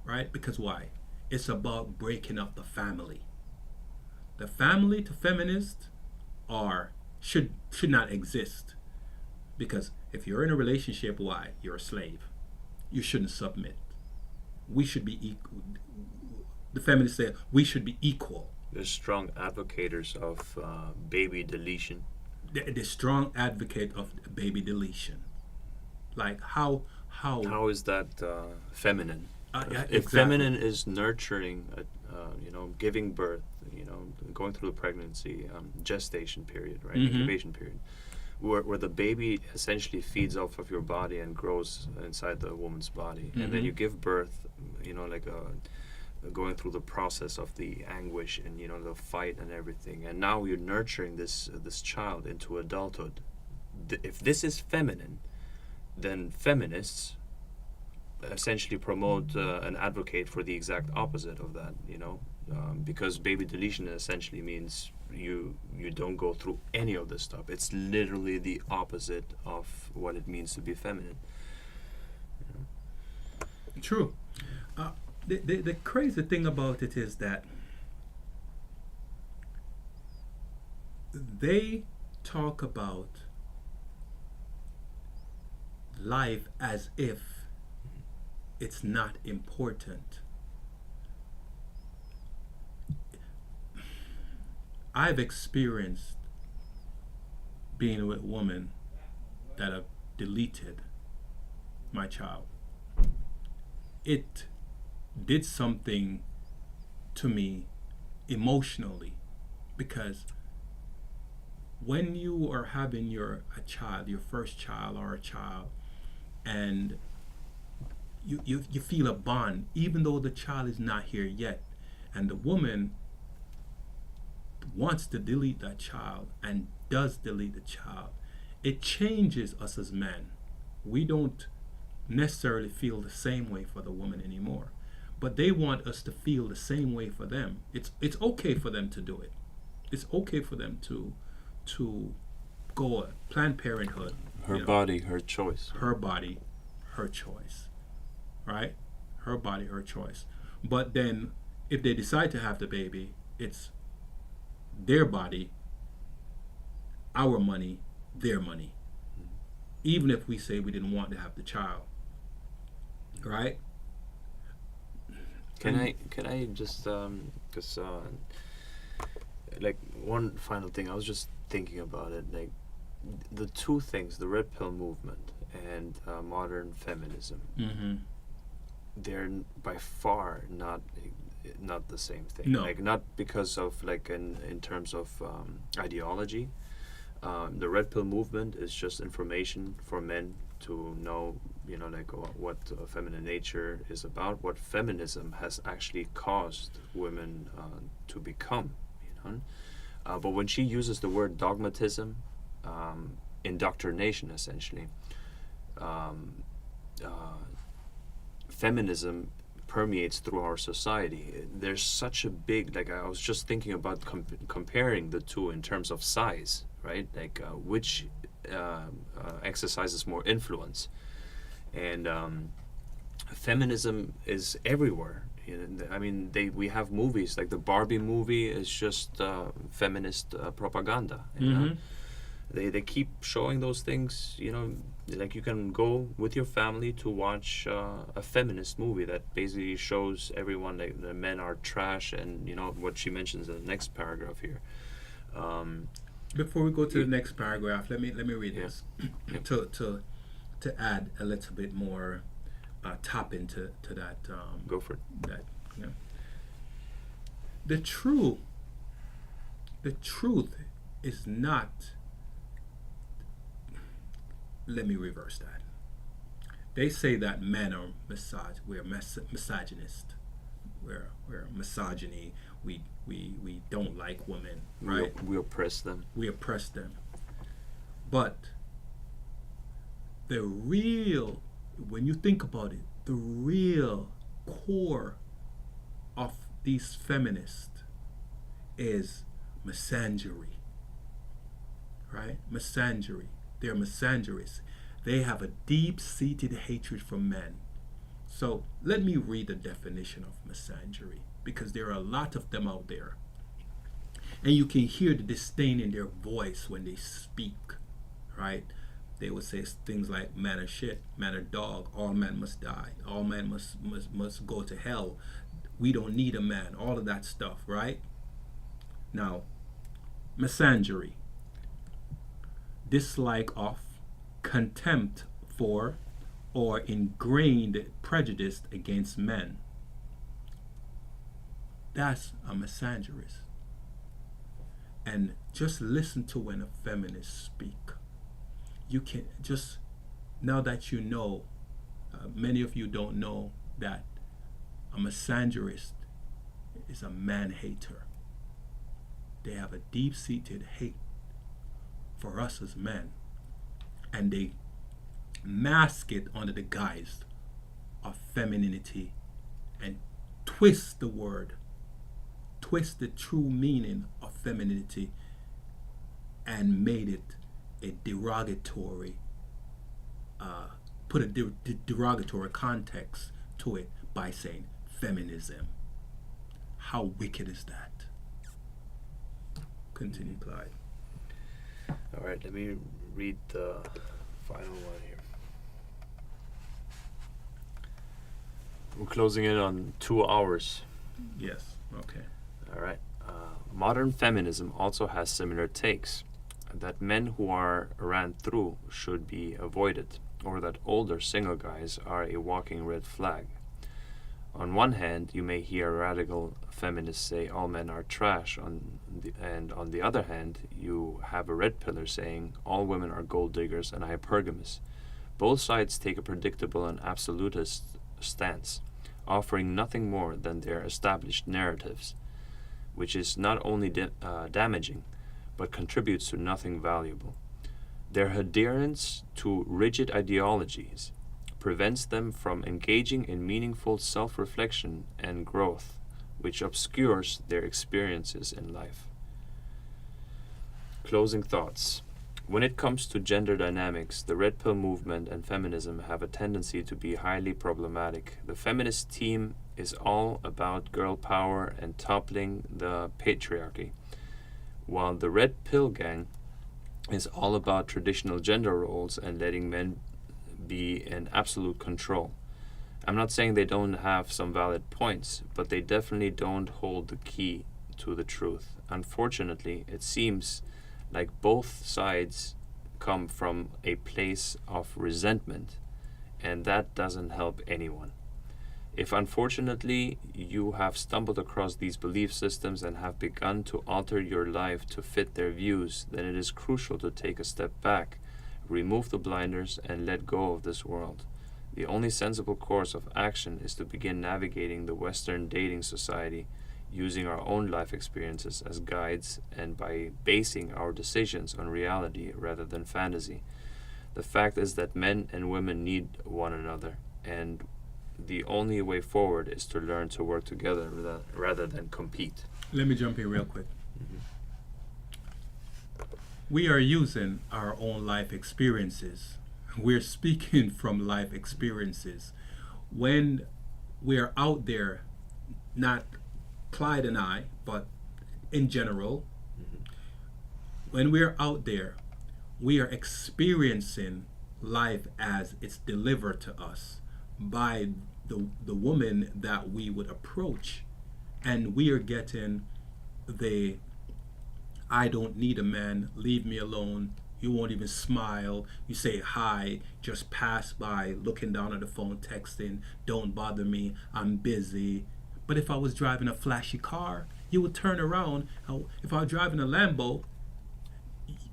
A: right? Because why? It's about breaking up the family. The family to feminists should not exist. Because if you're in a relationship, why? You're a slave. You shouldn't submit. We should be equal. The feminists say we should be equal.
B: There's strong advocates of baby deletion.
A: The strong advocate of baby deletion. Like how
B: is that feminine?
A: Yeah,
B: if
A: exactly.
B: feminine is nurturing, giving birth, going through the pregnancy, gestation period, right, incubation period, where the baby essentially feeds off of your body and grows inside the woman's body, and then you give birth, going through the process of the anguish and the fight and everything, and now you're nurturing this child into adulthood. If this is feminine, then feminists essentially promote and advocate for the exact opposite of that, because baby deletion essentially means you don't go through any of this stuff. It's literally the opposite of what it means to be feminine.
A: True. The crazy thing about it is that they talk about life as if it's not important. I've experienced being with women that have deleted my child. It did something to me emotionally, because when you are having your first child or a child, and you feel a bond, even though the child is not here yet, and the woman wants to delete that child and does delete the child, it changes us as men. We don't necessarily feel the same way for the woman anymore, but they want us to feel the same way for them. It's okay for them to do it. It's okay for them to go Planned Parenthood.
B: Her body, her choice.
A: Her body, her choice. Right? Her body, her choice. But then if they decide to have the baby, it's their body, our money, their money. Even if we say we didn't want to have the child. Right?
B: Can I just like one final thing, I was just thinking about it, like the two things, the red pill movement and modern feminism, they're by far not the same thing.
A: No.
B: Like, not because of like in terms of ideology. The red pill movement is just information for men to know, what feminine nature is about, what feminism has actually caused women to become, but when she uses the word dogmatism, indoctrination essentially, feminism permeates through our society. There's such a big, like, I was just thinking about comparing the two in terms of size, right? Like which exercises more influence, and feminism is everywhere. I mean, we have movies like the Barbie movie is just feminist propaganda. They keep showing those things. Like you can go with your family to watch a feminist movie that basically shows everyone that the men are trash, and what she mentions in the next paragraph here.
A: Before we go to the next paragraph, let me read this to add a little bit more top into that.
B: Go for it.
A: That the truth is not. Let me reverse that. They say that men are we're misogynist. We're misogyny. We don't like women, right?
B: We oppress them.
A: We oppress them. But the real, when you think about it, the real core of these feminists is misandry, right? Misandry. They're misandrous. They have a deep-seated hatred for men. So let me read the definition of misandry, because there are a lot of them out there. And you can hear the disdain in their voice when they speak, right? They would say things like, man are shit, man are dog, all men must die, all men must go to hell, we don't need a man, all of that stuff, right? Now, misandry, dislike of, contempt for, or ingrained prejudice against men. That's a misandrist. And just listen to when a feminist speak. You can just, now that you know, many of you don't know that a misandrist is a man-hater. They have a deep-seated hate for us as men. And they mask it under the guise of femininity and twist the word, twist the true meaning of femininity and made it a derogatory, put a derogatory context to it by saying feminism. How wicked is that? Continue, Clyde.
B: All right, let me read the final one here. We're closing in on 2 hours.
A: Yes, okay.
B: All right. Modern feminism also has similar takes, that men who are ran through should be avoided, or that older single guys are a walking red flag. On one hand, you may hear radical feminists say all men are trash, and on the other hand, you have a red pillar saying all women are gold diggers and hypergamous. Both sides take a predictable and absolutist stance, offering nothing more than their established narratives, which is not only damaging, but contributes to nothing valuable. Their adherence to rigid ideologies prevents them from engaging in meaningful self-reflection and growth, which obscures their experiences in life. Closing thoughts. When it comes to gender dynamics, the Red Pill movement and feminism have a tendency to be highly problematic. The feminist team is all about girl power and toppling the patriarchy, while the Red Pill gang is all about traditional gender roles and letting men be in absolute control. I'm not saying they don't have some valid points, but they definitely don't hold the key to the truth. Unfortunately, it seems like both sides come from a place of resentment, and that doesn't help anyone. If unfortunately you have stumbled across these belief systems and have begun to alter your life to fit their views, then it is crucial to take a step back, remove the blinders, and let go of this world. The only sensible course of action is to begin navigating the Western dating society using our own life experiences as guides and by basing our decisions on reality rather than fantasy. The fact is that men and women need one another, and the only way forward is to learn to work together rather than compete.
A: Let me jump in real quick. We are using our own life experiences. We're speaking from life experiences. When we're out there, not Clyde and I, but in general, when we're out there, we are experiencing life as it's delivered to us by the woman that we would approach, and we are getting the I don't need a man, leave me alone, you won't even smile, you say hi, just pass by, looking down at the phone, texting, don't bother me, I'm busy. But if I was driving a flashy car, you would turn around. If I was driving a Lambo,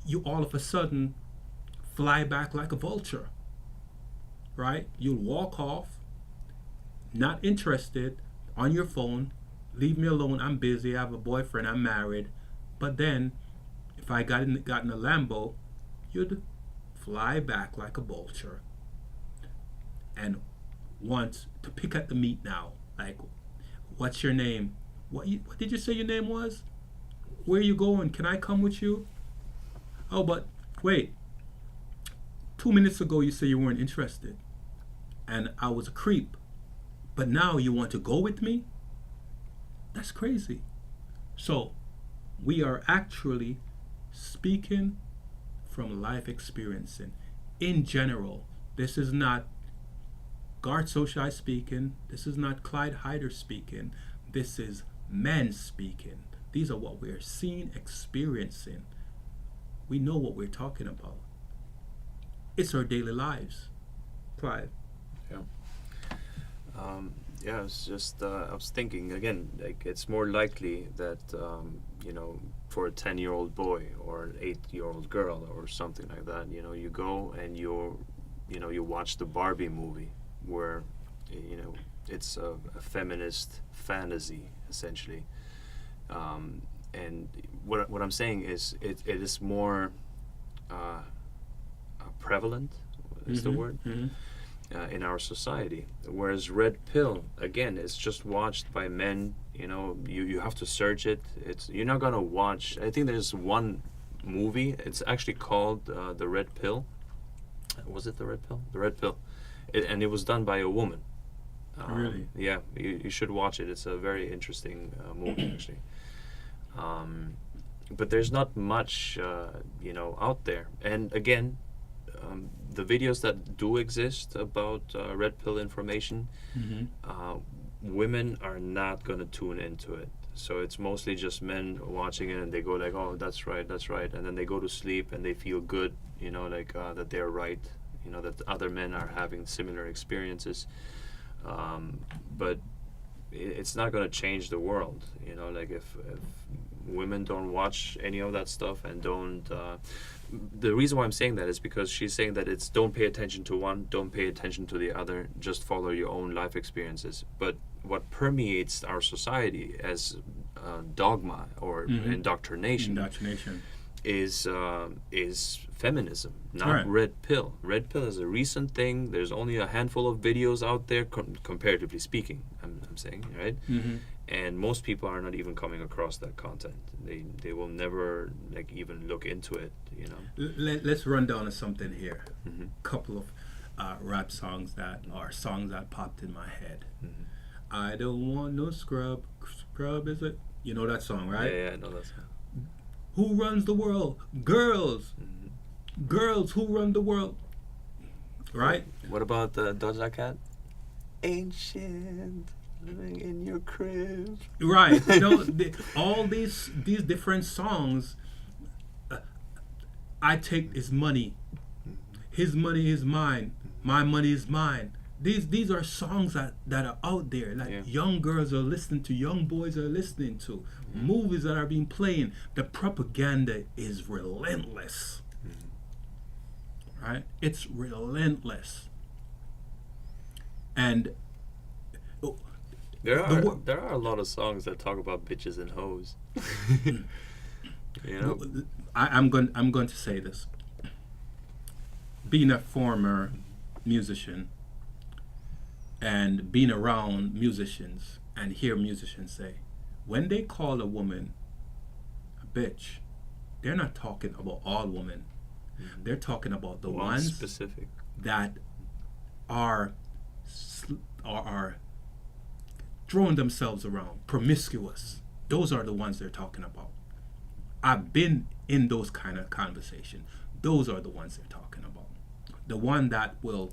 A: you all of a sudden fly back like a vulture, right? You'll walk off, not interested, on your phone, leave me alone, I'm busy, I have a boyfriend, I'm married. But then, if I got in a Lambo, you'd fly back like a vulture and want to pick at the meat now. Like, what's your name? What did you say your name was? Where are you going? Can I come with you? Oh, but wait. 2 minutes ago you said you weren't interested, and I was a creep, but now you want to go with me? That's crazy. So we are actually speaking from life experiencing. In general, this is not Garth Soshahi speaking. This is not Clyde Hyder speaking. This is men speaking. These are what we're seeing, experiencing. We know what we're talking about. It's our daily lives. Clyde.
B: Yeah. Yeah, I was thinking again, like it's more likely that, for a 10-year-old boy or an 8-year-old girl or something like that, you go and you watch the Barbie movie where, it's a feminist fantasy, essentially. And what I'm saying is it is more prevalent, is the word, in our society. Whereas Red Pill, again, is just watched by men. You have to search it. You're not gonna watch. I think there's one movie. It's actually called The Red Pill. Was it The Red Pill? The Red Pill, and it was done by a woman.
A: Really?
B: Yeah, you should watch it. It's a very interesting movie, actually. But there's not much, out there. And again, the videos that do exist about red pill information, women are not going to tune into it. So it's mostly just men watching it, and they go like, "Oh, that's right," and then they go to sleep and they feel good, that they're right, that other men are having similar experiences. But it's not going to change the world, if women don't watch any of that stuff and don't the reason why I'm saying that is because she's saying that it's don't pay attention to one, don't pay attention to the other, just follow your own life experiences. But what permeates our society as dogma or indoctrination is feminism, not red pill. Red pill is a recent thing. There's only a handful of videos out there, comparatively speaking, I'm saying, right? And most people are not even coming across that content. They will never even look into it,
A: Let's run down to something here. Couple of rap songs that popped in my head. I don't want no scrub. Scrub, is it? You know that song, right?
B: Yeah, I know that song.
A: Who runs the world? Girls. Girls, who run the world? Right?
B: What about the Doja Cat? Ancient, living in your crib.
A: Right. All these different songs, I take his money. His money is mine. My money is mine. These are songs that are out there, young girls are listening to, young boys are listening to, movies that are being playing. The propaganda is relentless. Right? It's relentless. And
B: there are a lot of songs that talk about bitches and hoes.
A: I'm going to say this. Being a former musician and being around musicians and hear musicians say, when they call a woman a bitch, they're not talking about all women. They're talking about the ones
B: specific
A: that are throwing themselves around, promiscuous. Those are the ones they're talking about. I've been in those kind of conversations. Those are the ones they're talking about. The one that will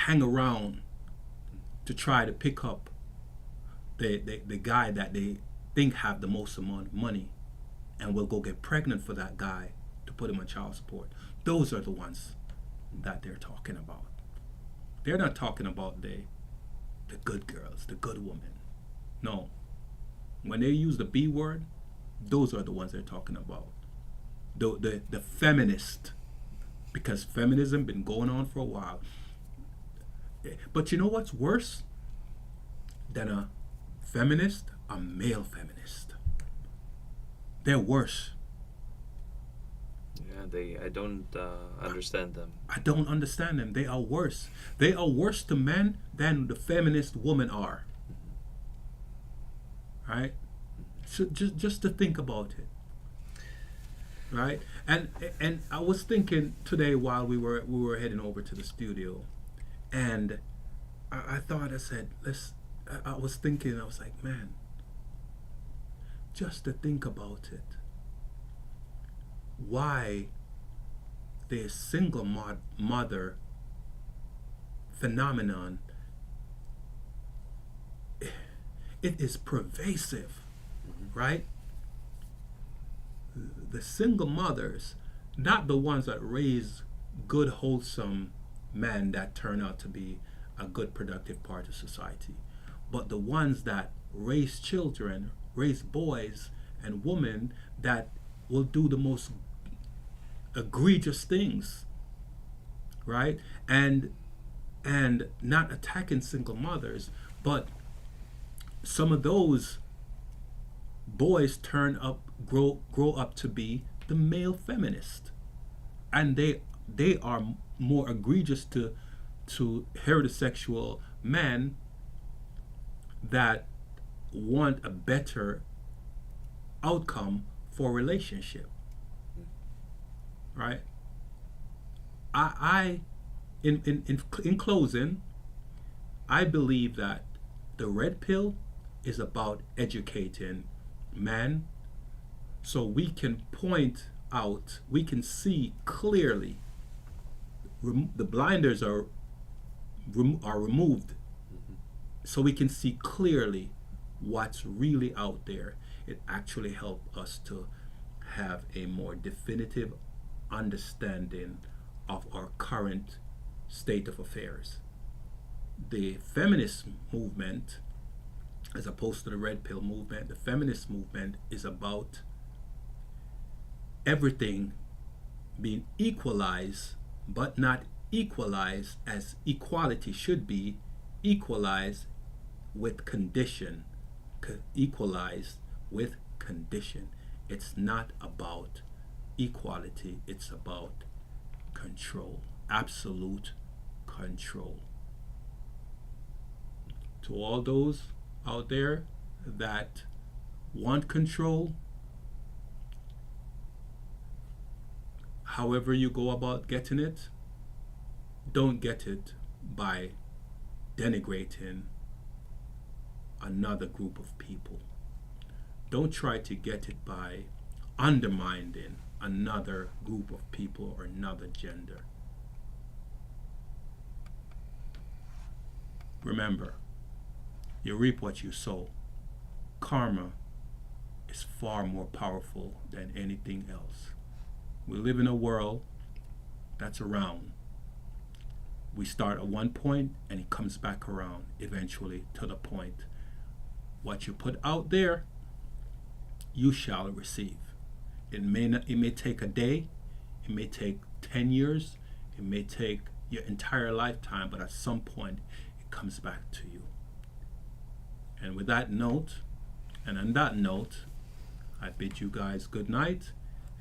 A: hang around to try to pick up the guy that they think have the most amount of money, and will go get pregnant for that guy to put him on child support. Those are the ones that they're talking about. They're not talking about the good girls, the good women. No. When they use the B word, those are the ones they're talking about. The feminist, because feminism been going on for a while. But you know what's worse than a feminist? A male feminist. They're worse.
B: I don't understand them.
A: I don't understand them. They are worse. They are worse to men than the feminist women are. Right? So just to think about it. Right? And I was thinking today while we were heading over to the studio, and I thought, I said, I was thinking, I was like, man, just to think about it. Why the single mother phenomenon, it is pervasive, right? The single mothers, not the ones that raise good, wholesome men that turn out to be a good, productive part of society, but the ones that raise children, raise boys and women that will do the most egregious things, right? And not attacking single mothers, but some of those boys grow up to be the male feminist, and they are more egregious to heterosexual men that want a better outcome for relationship, right? I in closing, I believe that the red pill is about educating men so we can point out, we can see clearly, the blinders are removed, so we can see clearly what's really out there. It actually helps us to have a more definitive understanding of our current state of affairs. The feminist movement, as opposed to the red pill movement, the feminist movement is about everything being equalized, but not equalized as equality should be, equalized with condition, equalized with condition. It's not about equality, it's about control, absolute control. To all those out there that want control, however you go about getting it, don't get it by denigrating another group of people. Don't try to get it by undermining another group of people or another gender. Remember, you reap what you sow. Karma is far more powerful than anything else. We live in a world that's around. We start at one point and it comes back around eventually to the point. What you put out there, you shall receive. It may take a day, it may take 10 years, it may take your entire lifetime, but at some point it comes back to you. And with that note, and on that note, I bid you guys good night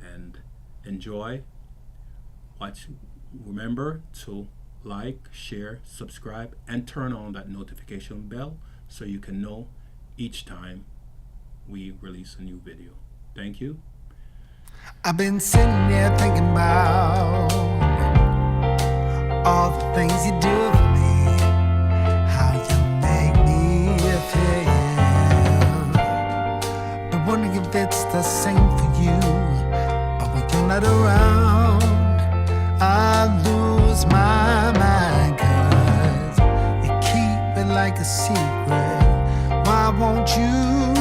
A: and enjoy. Remember to like, share, subscribe, and turn on that notification bell so you can know each time we release a new video. Thank you.
C: I've been sitting here thinking about all the things you do for me, how you make me feel. But wondering if it's the same for you. But when you're not around, I lose my mind, 'cause you keep it like a secret. Why won't you